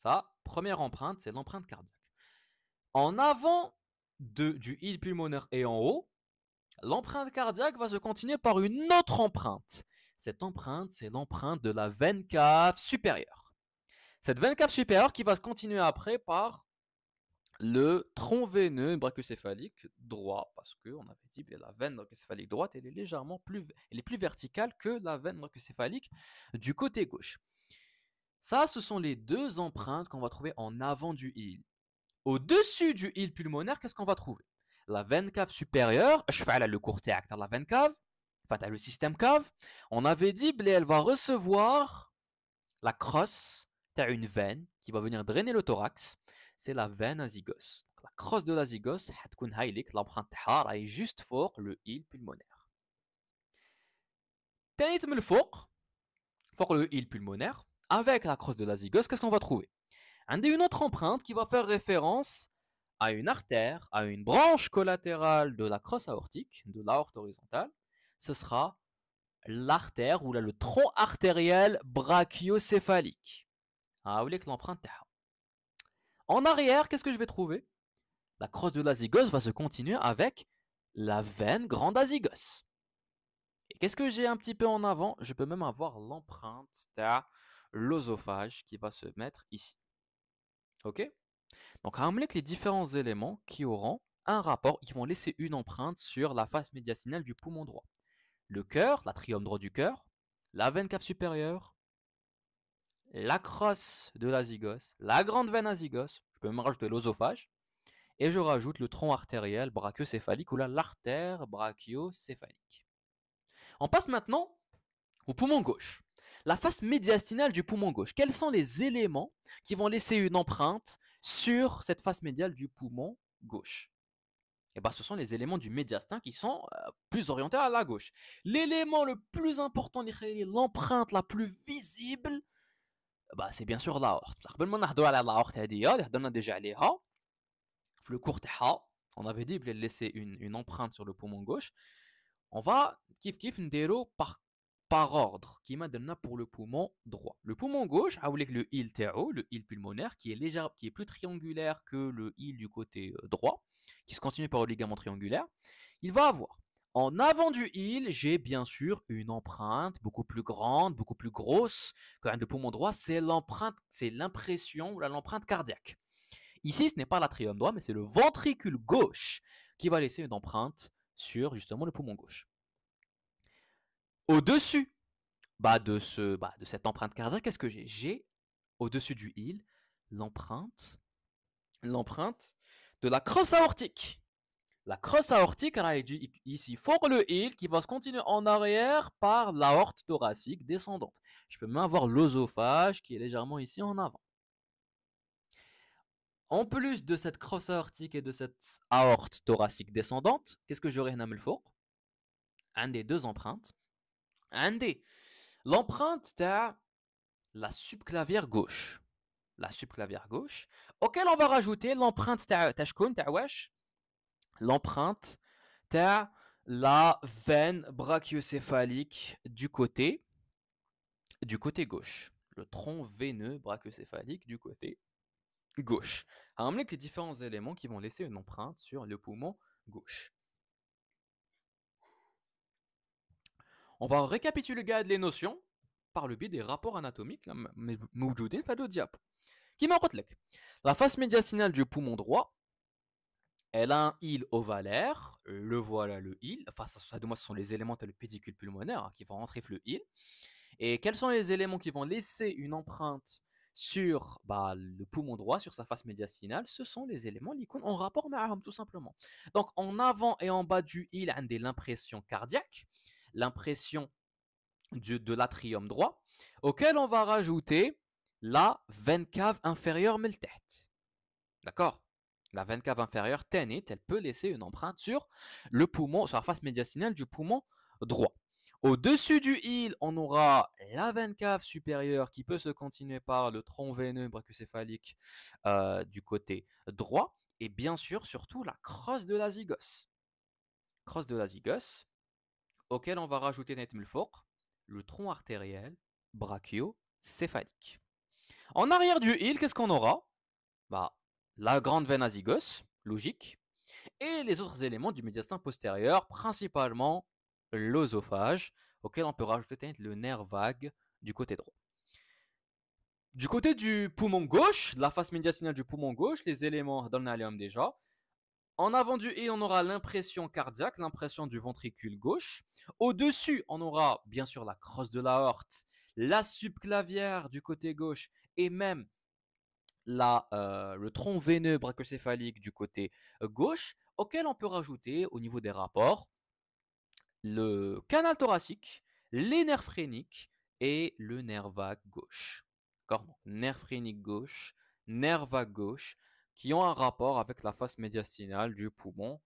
Ça, première empreinte, c'est l'empreinte cardiaque. En avant du île pulmonaire et en haut, l'empreinte cardiaque va se continuer par une autre empreinte. Cette empreinte, c'est l'empreinte de la veine cave supérieure. Cette veine cave supérieure qui va se continuer après par le tronc veineux brachiocéphalique droit, parce qu'on avait dit que la veine brachiocéphalique droite, elle est légèrement plus verticale que la veine brachiocéphalique du côté gauche. Ça, ce sont les deux empreintes qu'on va trouver en avant du île. Au-dessus du île pulmonaire, qu'est-ce qu'on va trouver? La veine cave supérieure, je fais le court théâtre dans la veine cave, enfin le système cave. On avait dit qu'elle va recevoir la crosse, t'as une veine qui va venir drainer le thorax. C'est la veine azygos. La crosse de l'azygos, l'empreinte est juste fort le île pulmonaire. Tanit من الفوق, fort le île pulmonaire, avec la crosse de l'azygos, qu'est-ce qu'on va trouver? On a une autre empreinte qui va faire référence à une artère, à une branche collatérale de la crosse aortique, de l'aorte horizontale. Ce sera l'artère ou le tronc artériel brachiocéphalique. Ah, vous voulez que l'empreinte taha. En arrière, qu'est-ce que je vais trouver? La crosse de l'azygos va se continuer avec la veine grande azygos. Et qu'est-ce que j'ai un petit peu en avant? Je peux même avoir l'empreinte de l'œsophage qui va se mettre ici. Ok? Donc, on a les différents éléments qui auront un rapport, qui vont laisser une empreinte sur la face médiastinale du poumon droit. Le cœur, l'atrium droit du cœur, la veine cave supérieure, la crosse de l'azygos, la grande veine azygos, je peux même rajouter l'œsophage, et je rajoute le tronc artériel brachiocéphalique ou l'artère brachiocéphalique. On passe maintenant au poumon gauche. La face médiastinale du poumon gauche. Quels sont les éléments qui vont laisser une empreinte sur cette face médiale du poumon gauche? Eh ben, ce sont les éléments du médiastin qui sont plus orientés à la gauche. L'élément le plus important, l'empreinte la plus visible, bah, c'est bien sûr l'aorte. Le court on avait dit laisser une empreinte sur le poumon gauche. On va kif kif ndéro par ordre qui m'a donné pour le poumon droit. Le poumon gauche, avec le il TAO, le il pulmonaire, qui est plus triangulaire que le il du côté droit, qui se continue par le ligament triangulaire, il va avoir. En avant du il, j'ai bien sûr une empreinte beaucoup plus grande, beaucoup plus grosse que le poumon droit. C'est l'empreinte, c'est l'impression, l'empreinte cardiaque. Ici, ce n'est pas l'atrium droit, mais c'est le ventricule gauche qui va laisser une empreinte sur justement le poumon gauche. Au-dessus de cette empreinte cardiaque, qu'est-ce que j'ai? J'ai au-dessus du il l'empreinte de la crosse aortique. La crosse aortique, elle est ici pour le il qui va se continuer en arrière par l'aorte thoracique descendante. Je peux même avoir l'œsophage qui est légèrement ici en avant. En plus de cette crosse aortique et de cette aorte thoracique descendante, qu'est-ce que j'aurais à fort? Un des deux empreintes. L'empreinte de la subclavière gauche. La subclavière gauche, auquel on va rajouter l'empreinte l'empreinte de la veine brachiocéphalique du côté gauche. Le tronc veineux brachiocéphalique du côté gauche. Avec les différents éléments qui vont laisser une empreinte sur le poumon gauche. On va récapituler les notions par le biais des rapports anatomiques موجودين في هذا الدياب. كما قلت لك, la face médiastinale du poumon droit, elle a un il ovalaire, le voilà le il, enfin ce sont les éléments de le pédicule pulmonaire qui vont rentrer le il. Et quels sont les éléments qui vont laisser une empreinte sur le poumon droit, sur sa face médiastinale? Ce sont les éléments l'icône en rapport معهم tout simplement. Donc en avant et en bas du il, on a l'impression cardiaque, l'impression de l'atrium droit, auquel on va rajouter la veine cave inférieure meltet. D'accord? La veine cave inférieure, elle peut laisser une empreinte sur le poumon, sur la face médiastinale du poumon droit. Au-dessus du il, on aura la veine cave supérieure qui peut se continuer par le tronc veineux brachiocéphalique du côté droit. Et bien sûr, surtout la crosse de la zygos. Crosse de la zygos, auquel on va rajouter le tronc artériel brachiocéphalique. En arrière du il, qu'est-ce qu'on aura? La grande veine azygos, logique, et les autres éléments du médiastin postérieur, principalement l'œsophage, auquel on peut rajouter le nerf vague du côté droit. Du côté du poumon gauche, la face médiastinale du poumon gauche, les éléments dans le déjà. En avant du il, on aura l'impression cardiaque, l'impression du ventricule gauche. Au-dessus, on aura bien sûr la crosse de l'aorte, la subclavière du côté gauche et même le tronc veineux brachiocéphalique du côté gauche, auquel on peut rajouter au niveau des rapports le canal thoracique, les nerfs phréniques et le nerf vague gauche. D'accord? Nerf phrénique gauche, nerf vague gauche, qui ont un rapport avec la face médiastinale du poumon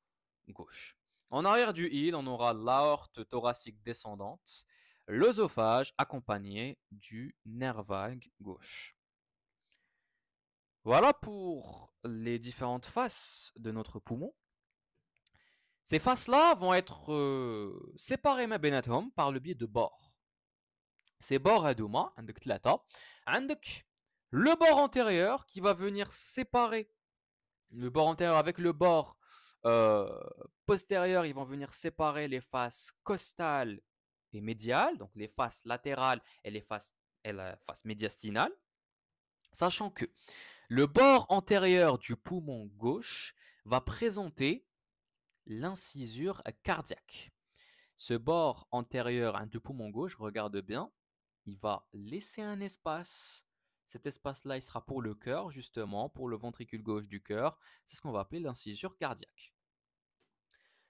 gauche. En arrière du il, on aura l'aorte thoracique descendante, l'œsophage accompagné du nerf vague gauche. Voilà pour les différentes faces de notre poumon. Ces faces-là vont être séparées par le biais de bords. Ces bords هذوما عندك ثلاثة. عندك le bord antérieur qui va venir séparer le bord antérieur avec le bord postérieur, ils vont venir séparer les faces costales et médiales, donc les faces latérales et la face médiastinale, sachant que le bord antérieur du poumon gauche va présenter l'incisure cardiaque. Ce bord antérieur du poumon gauche, regarde bien, il va laisser un espace. Cet espace-là, il sera pour le cœur, justement, pour le ventricule gauche du cœur. C'est ce qu'on va appeler l'incisure cardiaque.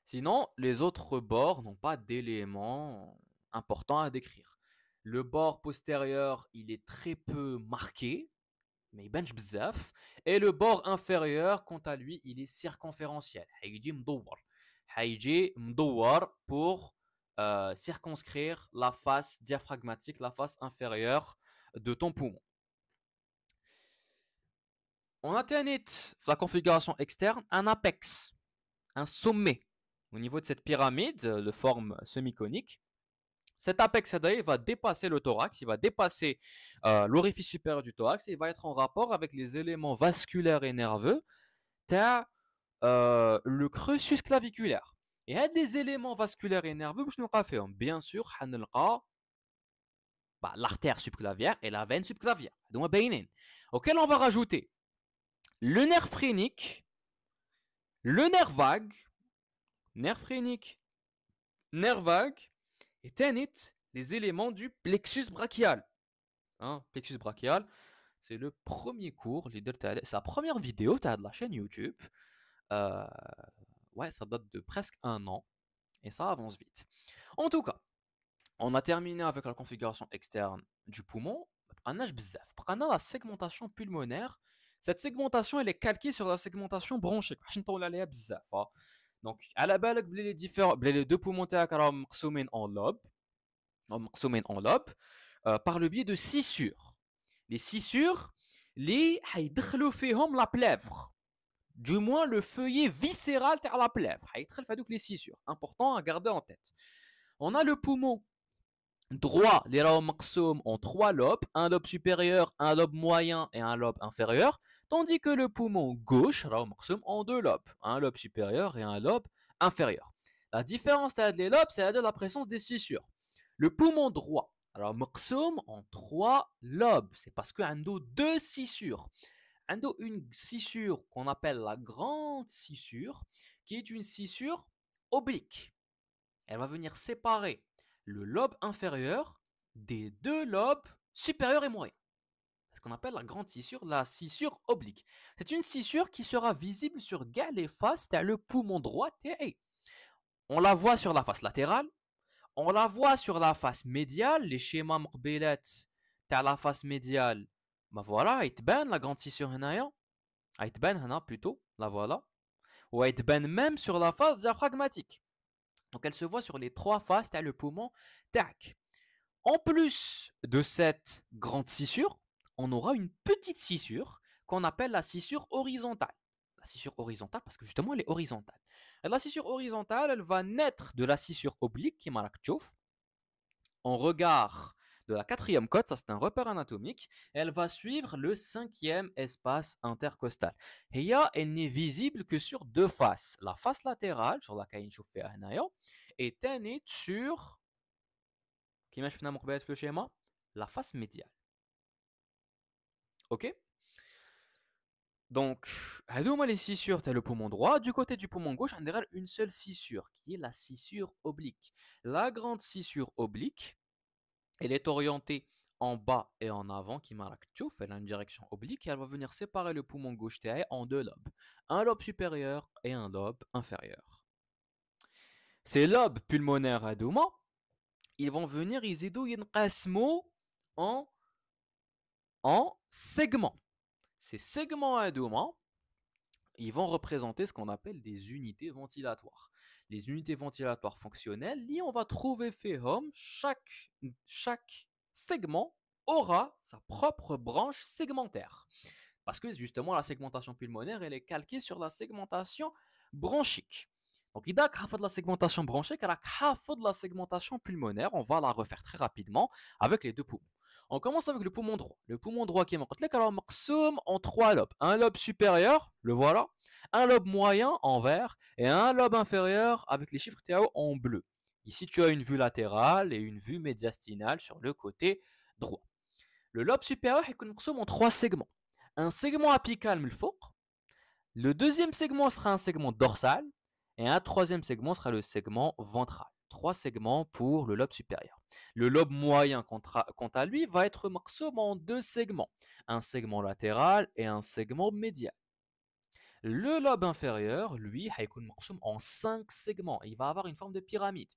Sinon, les autres bords n'ont pas d'éléments importants à décrire. Le bord postérieur, il est très peu marqué, mais il bench bzaf. Et le bord inférieur, quant à lui, il est circonférentiel. Haïdi mdouar pour circonscrire la face diaphragmatique, la face inférieure de ton poumon. On a la configuration externe, un apex, un sommet au niveau de cette pyramide de forme semi-conique. Cet apex il va dépasser le thorax, il va dépasser l'orifice supérieur du thorax et il va être en rapport avec les éléments vasculaires et nerveux, le cursus claviculaire. Et il y a des éléments vasculaires et nerveux, bien sûr, l'artère subclavière et la veine subclavière. Auquel on va rajouter le nerf phrénique, le nerf phrénique, nerf vague, et les éléments du plexus brachial. Plexus brachial, c'est le premier cours, c'est la première vidéo de la chaîne YouTube. Ouais, ça date de presque 1 an et ça avance vite. En tout cas, on a terminé avec la configuration externe du poumon. On a la segmentation pulmonaire. Cette segmentation, elle est calquée sur la segmentation bronchique. Donc, à la base, les deux poumons sont en lobes par le biais de scissures. Les scissures, les la plèvre. Du moins, le feuillet viscéral de la plèvre. Les scissures. Important à garder en tête. On a le poumon droit, les maqsoum en 3 lobes, un lobe supérieur, un lobe moyen et un lobe inférieur, tandis que le poumon gauche, maqsoum en 2 lobes, un lobe supérieur et un lobe inférieur. La différence entre les lobes, c'est la présence des scissures. Le poumon droit, alors maqsoum en 3 lobes, c'est parce qu'il y a 2 scissures. Une scissure qu'on appelle la grande scissure, qui est une scissure oblique. Elle va venir séparer le lobe inférieur des 2 lobes supérieurs et moyens. C'est ce qu'on appelle la grande scissure, la scissure oblique. C'est une scissure qui sera visible sur les faces de le poumon droit. On la voit sur la face latérale, on la voit sur la face médiale, les schémas mqbilat de la face médiale. Voilà, il te la grande scissure هنايا. Il te plutôt, la voilà. Ou il te même sur la face diaphragmatique. Donc elle se voit sur les 3 faces, le poumon, tac. En plus de cette grande scissure, on aura une petite scissure qu'on appelle la scissure horizontale. La scissure horizontale parce que justement elle est horizontale. Et la scissure horizontale, elle va naître de la scissure oblique qui m'a en regard de la 4e côte, ça c'est un repère anatomique, elle va suivre le 5e espace intercostal. Et elle n'est visible que sur 2 faces. La face latérale, sur laquelle on voit et تاني sur كيما شفنا مقبلات في الشيما la face médiale. OK? Donc, هذوما les scissures t'as le poumon droit, du côté du poumon gauche, on a une seule scissure qui est la scissure oblique. La grande scissure oblique, elle est orientée en bas et en avant qui marque tchouf, elle a une direction oblique et elle va venir séparer le poumon gauche en 2 lobes, un lobe supérieur et un lobe inférieur. Ces lobes pulmonaires هذوما ils vont venir يزيدوا ينقسموا en segments. Ces segments هذوما ils vont représenter ce qu'on appelle des unités ventilatoires. Les unités ventilatoires fonctionnelles, on va trouver فيهم chaque segment aura sa propre branche segmentaire. Parce que justement la segmentation pulmonaire elle est calquée sur la segmentation bronchique. Donc, il y a la segmentation bronchique, il y a la segmentation pulmonaire. On va la refaire très rapidement avec les 2 poumons. On commence avec le poumon droit. Le poumon droit qui est en 3 lobes. Un lobe supérieur, le voilà. Un lobe moyen en vert et un lobe inférieur avec les chiffres TAO en bleu. Ici, tu as une vue latérale et une vue médiastinale sur le côté droit. Le lobe supérieur est en 3 segments. Un segment apical, le deuxième segment sera un segment dorsal. Et un 3e segment sera le segment ventral. 3 segments pour le lobe supérieur. Le lobe moyen, quant à lui, va être maximum en 2 segments. Un segment latéral et un segment médial. Le lobe inférieur, lui, en 5 segments. Il va avoir une forme de pyramide.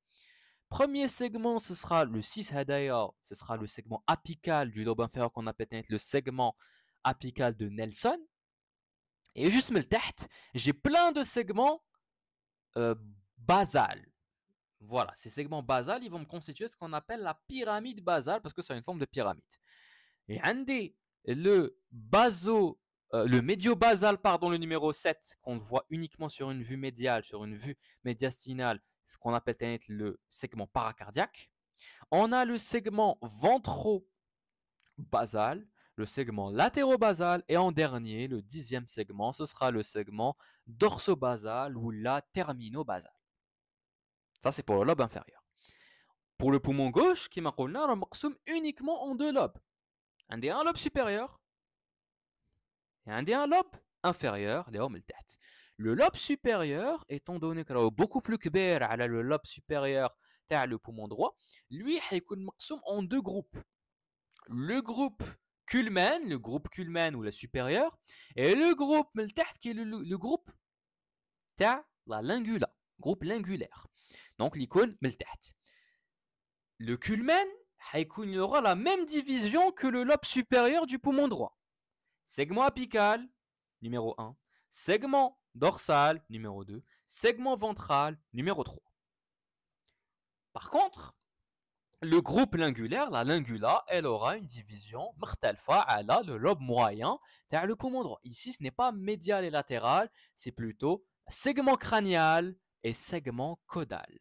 Premier segment, ce sera le 6 hadaya, ce sera le segment apical du lobe inférieur qu'on appelle le segment apical de Nelson. Et juste le tête, j'ai plein de segments basal. Voilà, ces segments basales, ils vont me constituer ce qu'on appelle la pyramide basale parce que c'est une forme de pyramide. Et le médio-basal, le numéro 7, qu'on voit uniquement sur une vue médiale, sur une vue médiastinale, ce qu'on appelle le segment paracardiaque. On a le segment ventro-basal, le segment latéro-basal et en dernier, le 10e segment, ce sera le segment dorso-basal ou la termino-basal. Ça, c'est pour le lobe inférieur. Pour le poumon gauche, qui m'a dit, on مقسوم uniquement en deux lobes. Un lobe supérieur et un lobe inférieur, le lobe supérieur, étant donné qu'il est beaucoup plus كبير على le lobe supérieur تاع le poumon droit, lui هيكون مقسوم en deux groupes. Le groupe Kuhlmann ou la supérieure, et le groupe من التحت qui est le groupe تاع la lingula, groupe lingulaire. Donc l'icône من التحت. Le Kuhlmann il aura la même division que le lobe supérieur du poumon droit. Segment apical, numéro 1. Segment dorsal, numéro 2. Segment ventral, numéro 3. Par contre, le groupe lingulaire, la lingula, elle aura une division مختلفة على le lobe moyen تاع le poumon droit. Ici, ce n'est pas médial et latéral, c'est plutôt segment crânial et segment caudal.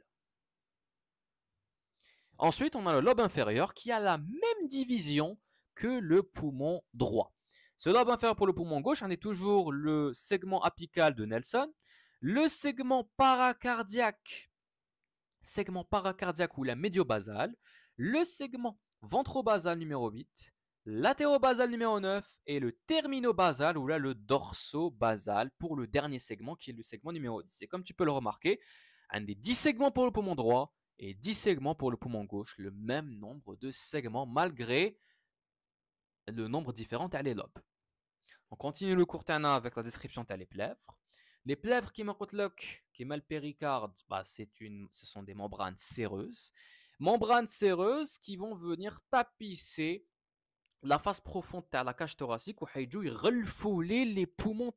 Ensuite, on a le lobe inférieur qui a la même division que le poumon droit. Ce lobe inférieur pour le poumon gauche, on est toujours le segment apical de Nelson, le segment paracardiaque ou la médiobasale, le segment ventrobasal numéro 8, latérobasal numéro 9 et le terminobasal ou là le dorsobasal pour le dernier segment qui est le segment numéro 10. Et comme tu peux le remarquer, un des 10 segments pour le poumon droit et 10 segments pour le poumon gauche, le même nombre de segments malgré le nombre différent des lobes. On continue le cours avec la description des plèvres. Les plèvres qui m'a le péricarde, ce sont des membranes séreuses. Membranes séreuses qui vont venir tapisser la face profonde de la cage thoracique où ils relfouler les poumons.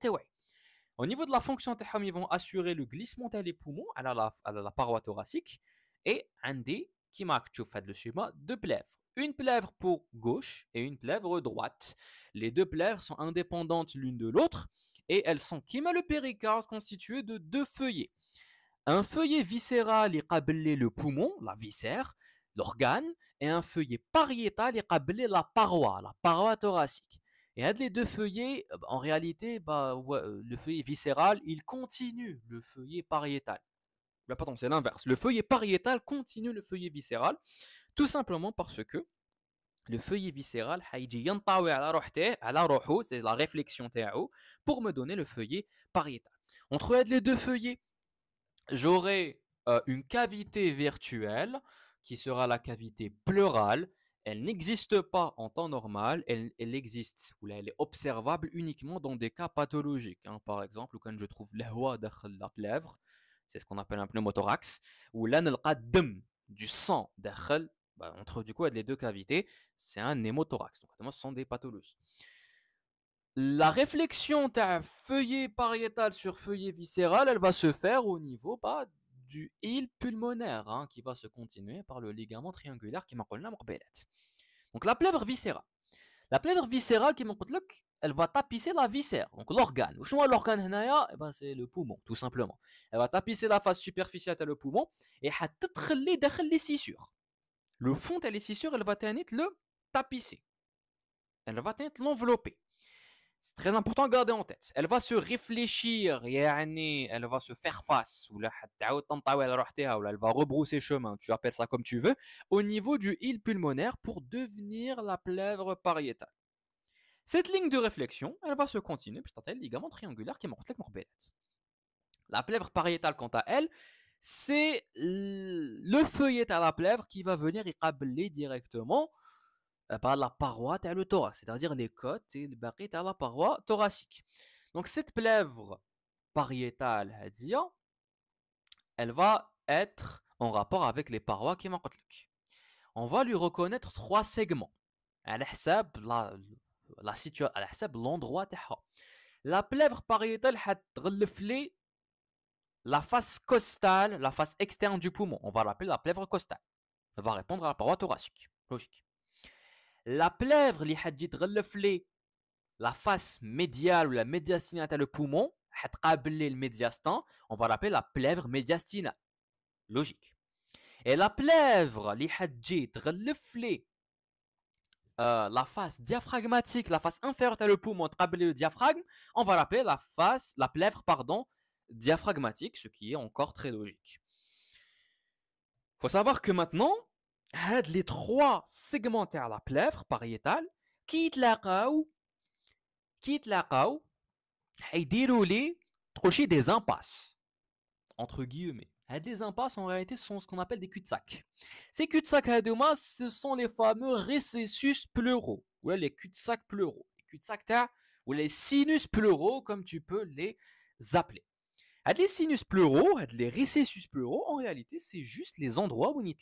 Au niveau de la fonction, ils vont assurer le glissement des poumons à la paroi thoracique. Et un des qui marque le schéma, deux plèvres. Une plèvre pour gauche et une plèvre droite. Les deux plèvres sont indépendantes l'une de l'autre et elles sont, comme le péricarde, constituées de deux feuillets. Un feuillet viscéral qui قابل le poumon, la viscère, l'organe, et un feuillet pariétal qui قابل la paroi thoracique. Et les deux feuillets, en réalité, le feuillet viscéral, il continue le feuillet pariétal. Pardon, c'est l'inverse. Le feuillet pariétal continue le feuillet viscéral, tout simplement parce que le feuillet viscéral c'est la réflexion pour me donner le feuillet pariétal. Entre les deux feuillets, j'aurai une cavité virtuelle qui sera la cavité pleurale. Elle n'existe pas en temps normal, elle existe, ou elle est observable uniquement dans des cas pathologiques. Par exemple, quand je trouve l'hwa dans la plèvre, c'est ce qu'on appelle un pneumothorax, ou là, du sang entre du coup les deux cavités, c'est un hémothorax. Donc, ce sont des pathologies. La réflexion d'un feuillet pariétal sur feuillet viscéral, elle va se faire au niveau du île pulmonaire, qui va se continuer par le ligament triangulaire qui m'appelle la morbellette. Donc la plèvre viscérale. La plèvre viscérale qui m'appelle, elle va tapisser la viscère, donc l'organe. L'organe, c'est le poumon, tout simplement. Elle va tapisser la face superficielle de le poumon et elle va les cissures. Le fond de les cissures, elle va le tapisser. Elle va l'envelopper. C'est très important à garder en tête. Elle va se réfléchir, elle va se faire face, ou elle va rebrousser chemin, tu appelles ça comme tu veux, au niveau du île pulmonaire pour devenir la plèvre pariétale. Cette ligne de réflexion, elle va se continuer, puis le ligament triangulaire qui est morbellette. La plèvre pariétale, quant à elle, c'est le feuillet à la plèvre qui va venir y câbler directement par la paroi de le thorax, c'est-à-dire les côtes et les barrettes à la paroi thoracique. Donc cette plèvre pariétale, elle va être en rapport avec les parois qui m'ont. On va lui reconnaître trois segments. À la situation, à l'endroit. La plèvre pariétale va la face costale, la face externe du poumon. On va l'appeler la plèvre costale. Elle va répondre à la paroi thoracique. Logique. La plèvre qui va la face médiale ou la médiastinale le poumon, le médiastin, on va l'appeler la plèvre médiastinale. Logique. Et la plèvre, li hadji tghellef la face diaphragmatique, la face inférieure de le poumon, appelée le diaphragme, on va l'appeler la plèvre, pardon, diaphragmatique, ce qui est encore très logique. Il faut savoir que maintenant, les trois segmentaires la plèvre pariétale, qui يتلاقاو يديروا لي تخشي des impasses entre guillemets. Des impasses, en réalité, sont ce qu'on appelle des cul-de-sac. Ces cul-de-sac hadouma, ce sont les fameux récessus pleuraux, ou les cul-de-sac pleuraux. Les cul-de-sac ou les sinus pleuraux, comme tu peux les appeler. Les sinus pleuraux, les récessus pleuraux, en réalité, c'est juste les endroits où les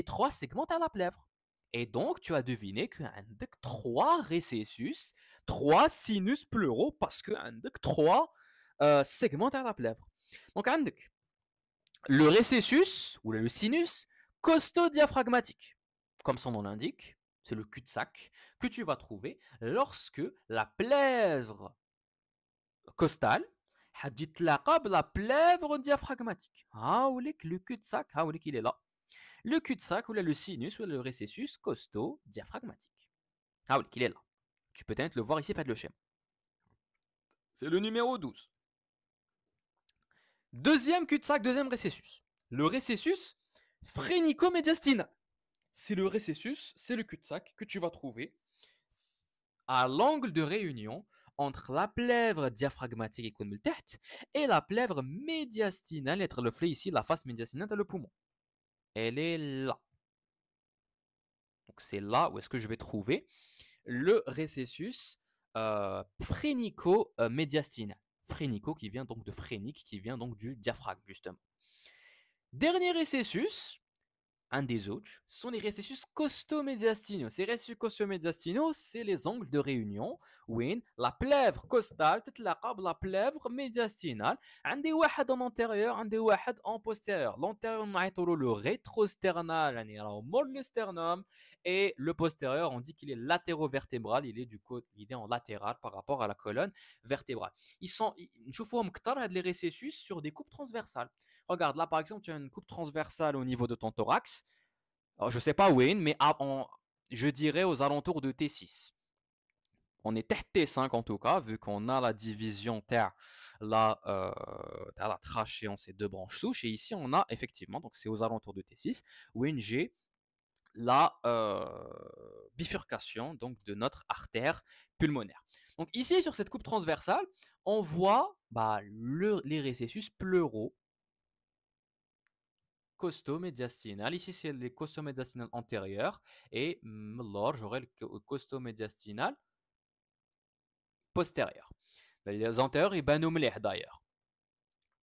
trois segments à la plèvre. Et donc, tu as deviné qu'il y a trois récessus, trois sinus pleuraux, parce qu'il y a trois segments à la plèvre. Donc, le récessus, ou le sinus, costo-diaphragmatique. Comme son nom l'indique, c'est le cul-de-sac que tu vas trouver lorsque la plèvre costale la plèvre diaphragmatique. Le cul-de-sac, il est là. Le cul-de-sac, ou le sinus, ou le récessus costo-diaphragmatique. Il est là. Tu peux peut-être le voir ici, faites le schéma. C'est le numéro 12. Deuxième cul-de-sac, deuxième récessus. Le récessus phrénico-médiastinal. C'est le récessus, c'est le cul-de-sac que tu vas trouver à l'angle de réunion entre la plèvre diaphragmatique et la plèvre médiastinale. Être le flé ici, la face médiastinale de le poumon. Elle est là. Donc c'est là où est-ce que je vais trouver le récessus phrénico-médiastinal. Phrénico qui vient donc de phrénique, qui vient donc du diaphragme, justement. Dernier récessus, un des autres, sont les récessus costomédiastinaux. Ces récessus costomédiastinaux, c'est les angles de réunion où la plèvre costale تتلاقى la plèvre médiastinale. عندي واحد en antérieur, عندي واحد en postérieur. L'antérieur, on le rétrosternal, يعني راهو مور le sternum, et le postérieur, on dit qu'il est latérovertébral, il est en latéral par rapport à la colonne vertébrale. نشوفوهم كتر هاد les récessus sur des coupes transversales. Regarde, là par exemple, tu as une coupe transversale au niveau de ton thorax. Alors, je ne sais pas où, mais je dirais aux alentours de T6. On est T5 en tout cas, vu qu'on a la division la trachée en ces deux branches souches. Et ici, on a effectivement, donc c'est aux alentours de T6, où j'ai la bifurcation donc, de notre artère pulmonaire. Donc ici, sur cette coupe transversale, on voit les récessus pleuraux costo-médiastinal. Ici, c'est les costo-médiastinal antérieurs. Et alors, j'aurai le costo-médiastinal postérieur. Les antérieurs, ils banent d'ailleurs.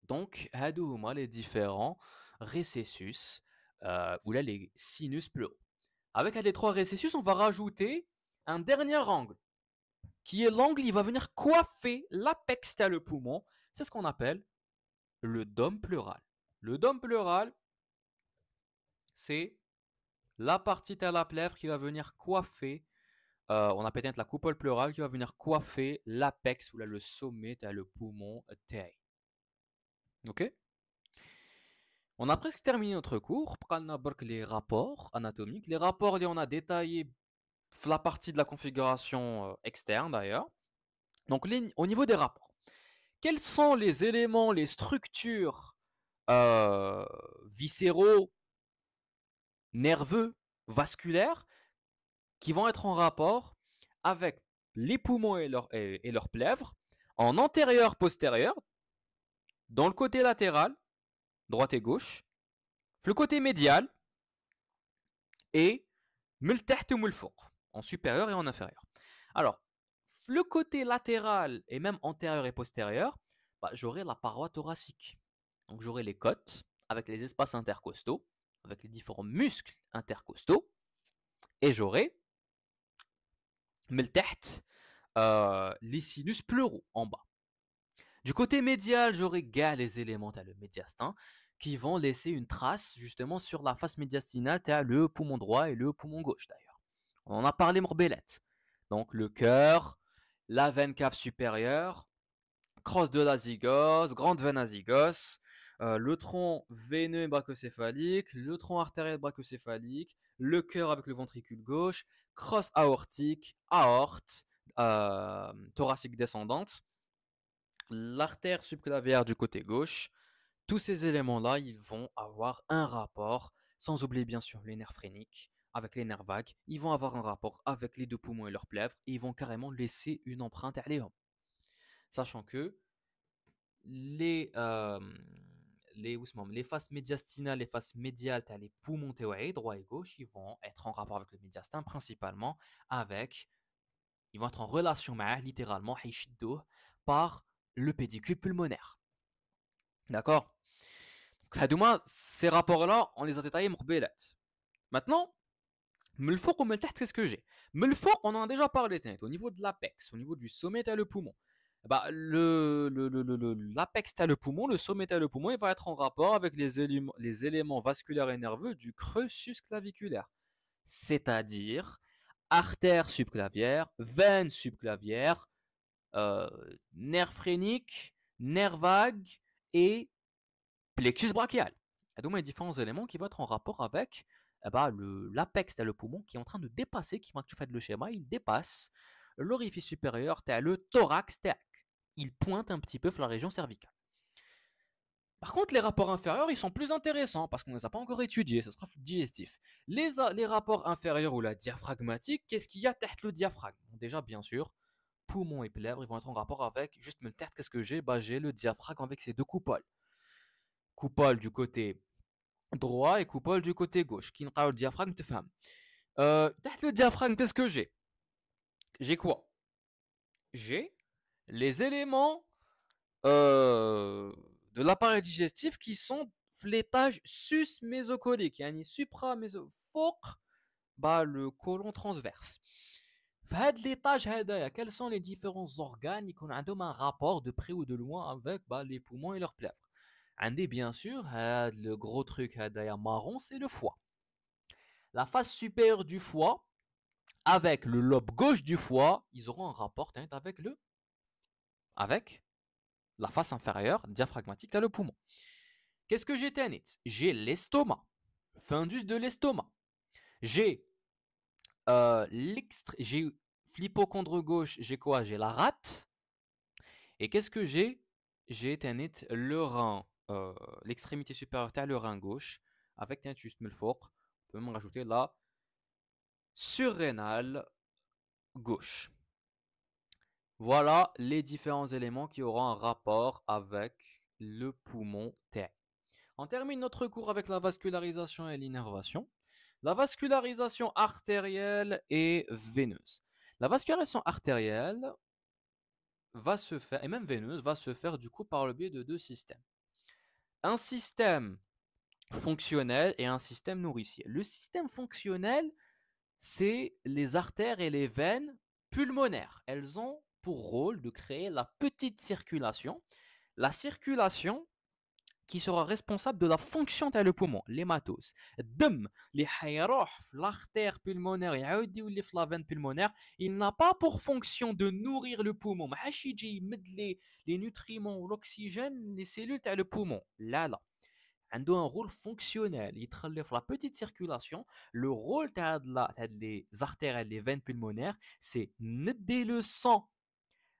Donc, hadouhuma les différents récessus, ou là, les sinus pleuraux. Avec les trois récessus, on va rajouter un dernier angle, qui est l'angle qui va venir coiffer l'apex le poumon. C'est ce qu'on appelle le dôme pleural. Le dôme pleural, c'est la partie de la plèvre qui va venir coiffer, on a peut-être la coupole pleurale qui va venir coiffer l'apex ou là, le sommet, le poumon. Ok. On a presque terminé notre cours. On a les rapports anatomiques. Les rapports, on a détaillé la partie de la configuration externe d'ailleurs. Donc au niveau des rapports, quels sont les éléments, les structures viscéraux, nerveux, vasculaires, qui vont être en rapport avec les poumons et leurs plèvres, en antérieur, postérieur, dans le côté latéral, droite et gauche, le côté médial, et en supérieur et en inférieur. Alors, le côté latéral et même antérieur et postérieur, j'aurai la paroi thoracique. Donc j'aurai les côtes avec les espaces intercostaux, avec les différents muscles intercostaux, et j'aurai les sinus pleuraux en bas. Du côté médial, j'aurai les éléments, le médiastin, qui vont laisser une trace justement sur la face médiastinale, le poumon droit et le poumon gauche d'ailleurs. On en a parlé morbellette. Donc le cœur, la veine cave supérieure, crosse de la zygos, grande veine azygos, le tronc veineux et brachocéphalique, le tronc artériel brachocéphalique, le cœur avec le ventricule gauche, crosse aortique, aorte, thoracique descendante, l'artère subclavière du côté gauche. Tous ces éléments-là, ils vont avoir un rapport, sans oublier bien sûr les nerfs phréniques, avec les nerfs vagues. Ils vont avoir un rapport avec les deux poumons et leurs plèvres, et ils vont carrément laisser une empreinte عليهم. Sachant que les, les faces médiastinales, les faces médiales, les poumons droit et gauche, ils vont être en rapport avec le médiastin principalement avec, ils vont être en relation littéralement par le pédicule pulmonaire. D'accord. Ces rapports-là, on les a détaillés maintenant. Mais le four, qu'est-ce que j'ai? Mais le four, on en a déjà parlé, au niveau de l'apex, au niveau du sommet, tu as le poumon. Bah, l'apex, tu as le poumon, le sommet, tu as le poumon, il va être en rapport avec les éléments vasculaires et nerveux du creux susclaviculaire. C'est-à-dire artère subclavière, veine subclavière, nerf phrénique, nerf vague et plexus brachial. Et donc, il y a différents éléments qui vont être en rapport avec l'apex, le poumon, qui est en train de dépasser, qui, quand tu fais le schéma, il dépasse l'orifice supérieur, tu as le thorax, il pointe un petit peu sur la région cervicale. Par contre, les rapports inférieurs, ils sont plus intéressants parce qu'on ne les a pas encore étudiés, ça sera digestif. Les rapports inférieurs ou la diaphragmatique, qu'est-ce qu'il y a derrière le diaphragme? Déjà, bien sûr, poumon et plèvre, ils vont être en rapport avec, juste me le tête, qu'est-ce que j'ai? J'ai le diaphragme avec ses deux coupoles. Coupole du côté droit et coupole du côté gauche. Qui n'a le diaphragme, tu fais. Derrière le diaphragme, qu'est-ce que j'ai? J'ai quoi? J'ai les éléments de l'appareil digestif qui sont l'étage sus-mésocolique, yani supra-mésocolique, le côlon transverse. L'étage, quels sont les différents organes qui ont un rapport de près ou de loin avec les poumons et leurs plèvres? Bien sûr, le gros truc marron, c'est le foie. La face supérieure du foie, avec le lobe gauche du foie, ils auront un rapport avec la face inférieure diaphragmatique, le poumon. Qu'est-ce que j'ai Tanit? J'ai l'estomac, fundus de l'estomac. J'ai l'hypochondre gauche, j'ai quoi? J'ai la rate. Et qu'est-ce que j'ai? J'ai Tanit le rein, l'extrémité supérieure, le rein gauche, avec juste Melfort. On peut même rajouter la surrénale gauche. Voilà les différents éléments qui auront un rapport avec le poumon T. On termine notre cours avec la vascularisation et l'innervation. La vascularisation artérielle et veineuse. La vascularisation artérielle va se faire, et même veineuse, va se faire du coup par le biais de deux systèmes. Un système fonctionnel et un système nourricier. Le système fonctionnel, c'est les artères et les veines pulmonaires. Elles ont pour rôle de créer la petite circulation. La circulation qui sera responsable de la fonction de le poumon, l'hématose. الدم اللي حيروح في l'artère pulmonaire يعاود يولي في la veine pulmonaire, il n'a pas pour fonction de nourrir le poumon. ما حاش يجي يمد les nutriments ou l'oxygène les cellules تاع le poumon. لا لا. عنده un rôle fonctionnel. Il travaille la petite circulation. Le rôle des artères et des veines pulmonaires, c'est de le sang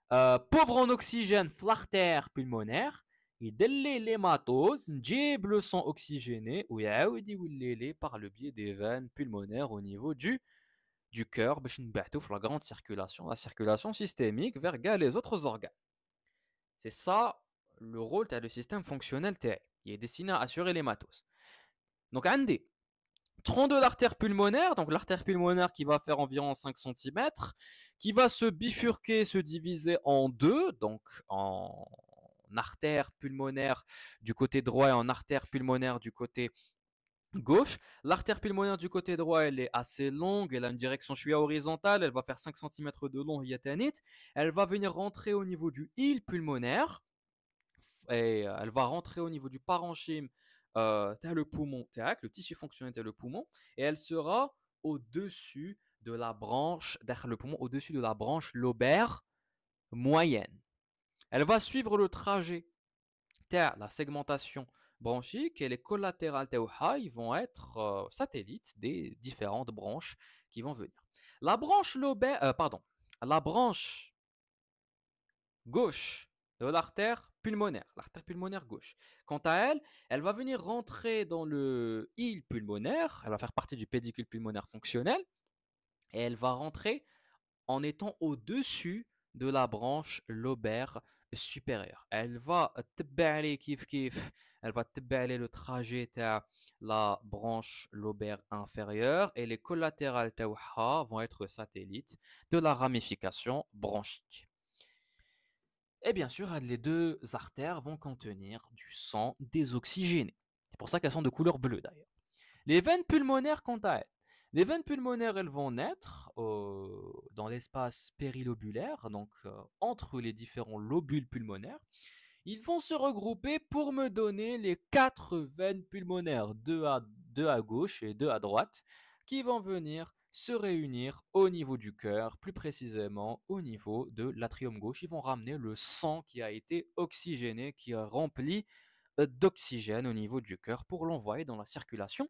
pauvre en oxygène l'artère pulmonaire. يدلي l'hématose, نجيب le sang oxygéné ويعاود يولي par le biais des veines pulmonaires au niveau du cœur باش نبعثوا la grande circulation, la circulation systémique vers les autres organes. C'est ça le rôle du système fonctionnel TAI. Il est destiné à assurer l'hématose. Donc, Andy, tronc de l'artère pulmonaire, donc l'artère pulmonaire qui va faire environ 5 cm, qui va se bifurquer, se diviser en deux, donc en artère pulmonaire du côté droit et en artère pulmonaire du côté gauche. L'artère pulmonaire du côté droit, elle est assez longue, elle a une direction horizontale, elle va faire 5 cm de long, elle va venir rentrer au niveau du hile pulmonaire, et elle va rentrer au niveau du parenchyme, t'as le poumon, le tissu fonctionnel, t'as le poumon, et elle sera au-dessus de la branche, derrière le poumon, au-dessus de la branche lobaire moyenne. Elle va suivre le trajet, la segmentation bronchique et les collatérales تاوعها, ils vont être satellites des différentes branches qui vont venir. La branche lobaire, pardon, la branche gauche de l'artère pulmonaire gauche. Quant à elle, elle va venir rentrer dans le île pulmonaire, elle va faire partie du pédicule pulmonaire fonctionnel, et elle va rentrer en étant au-dessus de la branche lobaire supérieure. Elle va تبع كيف كيف, elle va تبع le trajet de la branche lobaire inférieure et les collatérales تاوعها vont être satellites de la ramification bronchique. Et bien sûr, les deux artères vont contenir du sang désoxygéné. C'est pour ça qu'elles sont de couleur bleue d'ailleurs. Les veines pulmonaires, quant à elles, les veines pulmonaires, elles vont naître dans l'espace périlobulaire, donc entre les différents lobules pulmonaires. Ils vont se regrouper pour me donner les 4 veines pulmonaires, deux à gauche et deux à droite, qui vont venir se réunir au niveau du cœur, plus précisément au niveau de l'atrium gauche. Ils vont ramener le sang qui a été oxygéné, qui est rempli d'oxygène au niveau du cœur pour l'envoyer dans la circulation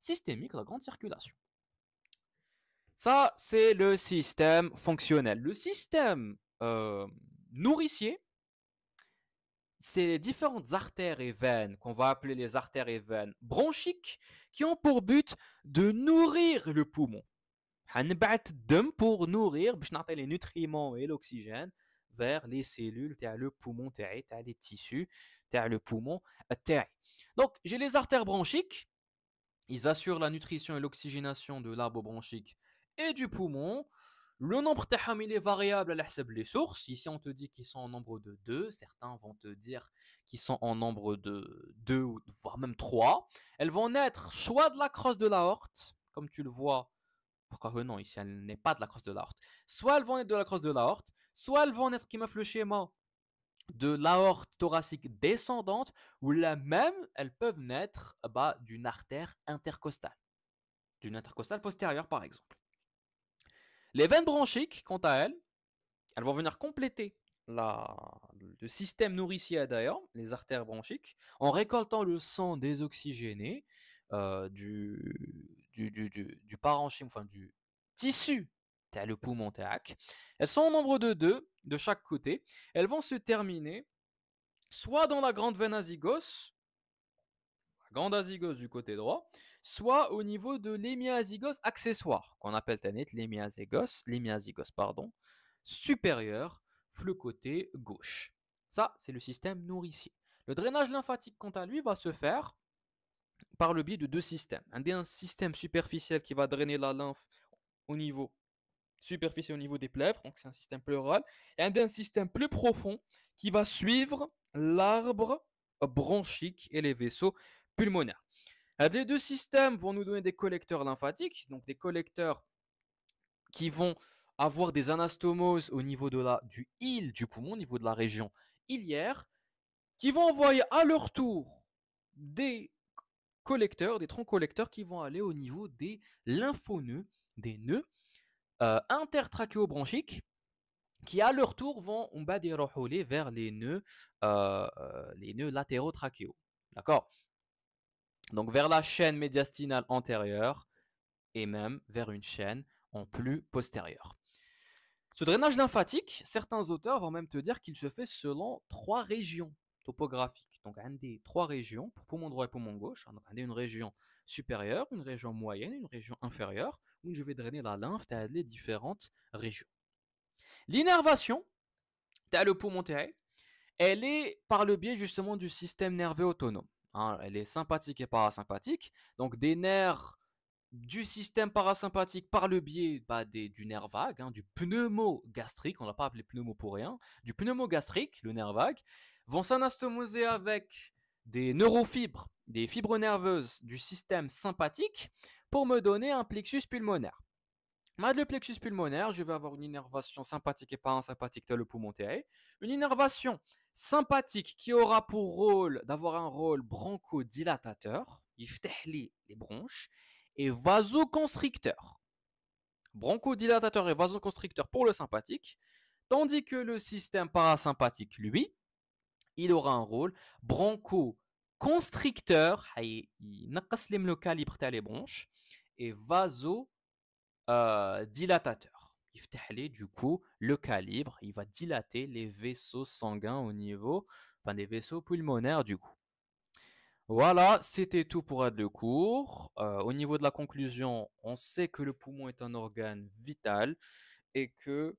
systémique, la grande circulation. Ça, c'est le système fonctionnel. Le système nourricier, c'est les différentes artères et veines, qu'on va appeler les artères et veines bronchiques, qui ont pour but de nourrir le poumon. هنبعت الدم pour nourrir, باش نعطي les nutriments et l'oxygène vers les cellules تاع le poumon تاعي, تاع les tissus تاع le poumon تاعي. Donc, j'ai les artères bronchiques. Ils assurent la nutrition et l'oxygénation de l'arbre bronchique et du poumon. Le nombre تاعهم il est variable à حسب les sources. Ici, on te dit qu'ils sont en nombre de 2. Certains vont te dire qu'ils sont en nombre de 2, voire même 3. Elles vont naître soit de la crosse de l'aorte, comme tu le vois. Pourquoi que non, ici, elle n'est pas de la crosse de l'aorte. Soit elles vont naître de la crosse de l'aorte, soit elles vont naître, qui m'offre le schéma, de l'aorte thoracique descendante, ou là même, elles peuvent naître d'une artère intercostale. D'une intercostale postérieure, par exemple. Les veines bronchiques, quant à elles, elles vont venir compléter le système nourricier d'ailleurs, les artères bronchiques, en récoltant le sang désoxygéné du parenchyme, enfin du tissu, le poumon tac. Elles sont au nombre de 2 de chaque côté. Elles vont se terminer soit dans la grande veine azygos, la grande azygos du côté droit, soit au niveau de l'hémiazygos accessoire, qu'on appelle l'hémiazygos, pardon, supérieur, le côté gauche. Ça, c'est le système nourricier. Le drainage lymphatique, quant à lui, va se faire par le biais de 2 systèmes. Un système superficiel qui va drainer la lymphe au niveau superficiel, au niveau des plèvres, donc c'est un système pleural, et un système plus profond qui va suivre l'arbre bronchique et les vaisseaux pulmonaires. Les 2 systèmes vont nous donner des collecteurs lymphatiques, donc des collecteurs qui vont avoir des anastomoses au niveau du île du poumon, au niveau de la région iliaire, qui vont envoyer à leur tour des collecteurs, des troncs collecteurs qui vont aller au niveau des lymphonoeux, des nœuds intertrachéobronchiques, qui à leur tour vont dérouler vers les nœuds latéraux-trachéaux. D'accord? Donc vers la chaîne médiastinale antérieure et même vers une chaîne en plus postérieure. Ce drainage lymphatique, certains auteurs vont même te dire qu'il se fait selon 3 régions topographiques. Donc, un des 3 régions, pour poumon droit et poumon gauche, donc une région supérieure, une région moyenne, une région inférieure, où je vais drainer la lymphe dans les différentes régions. L'innervation, dans le poumon terrestre, elle est par le biais justement du système nerveux autonome. Elle est sympathique et parasympathique, donc des nerfs du système parasympathique par le biais du nerf vague, du pneumogastrique, on ne l'a pas appelé pneumo pour rien, du pneumogastrique, le nerf vague, vont s'anastomoser avec des neurofibres, des fibres nerveuses du système sympathique pour me donner un plexus pulmonaire. Le plexus pulmonaire, je vais avoir une innervation sympathique et parasympathique dans le poumon terrestre, une innervation sympathique qui aura pour rôle d'avoir un rôle bronchodilatateur, il fait les bronches, et vasoconstricteur. Bronchodilatateur et vasoconstricteur pour le sympathique, tandis que le système parasympathique, lui, il aura un rôle bronchodilatateur constricteur, ينقص لهم le calibre تاع les bronches, et vasodilatateur. يفتح لي du coup le calibre, il va dilater les vaisseaux sanguins au niveau, enfin des vaisseaux pulmonaires du coup. Voilà, c'était tout pour le cours. Au niveau de la conclusion, on sait que le poumon est un organe vital et que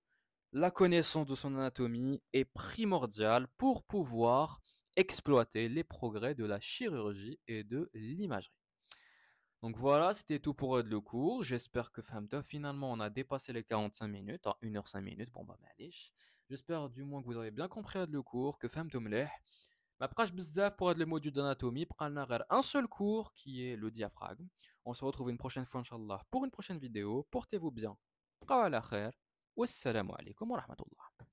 la connaissance de son anatomie est primordiale pour pouvoir exploiter les progrès de la chirurgie et de l'imagerie. Donc voilà, c'était tout pour le cours. J'espère que finalement on a dépassé les 45 minutes, 1 h 5 minutes, bon bah معليش. J'espère du moins que vous avez bien compris le cours, que فهمتوا مليح. ما بقاش بزاف pour le module d'anatomie, بقى لنا غير un seul cours qui est le diaphragme. On se retrouve une prochaine fois inchallah pour une prochaine vidéo. Portez-vous bien. بقاو على خير. والسلام عليكم ورحمة الله.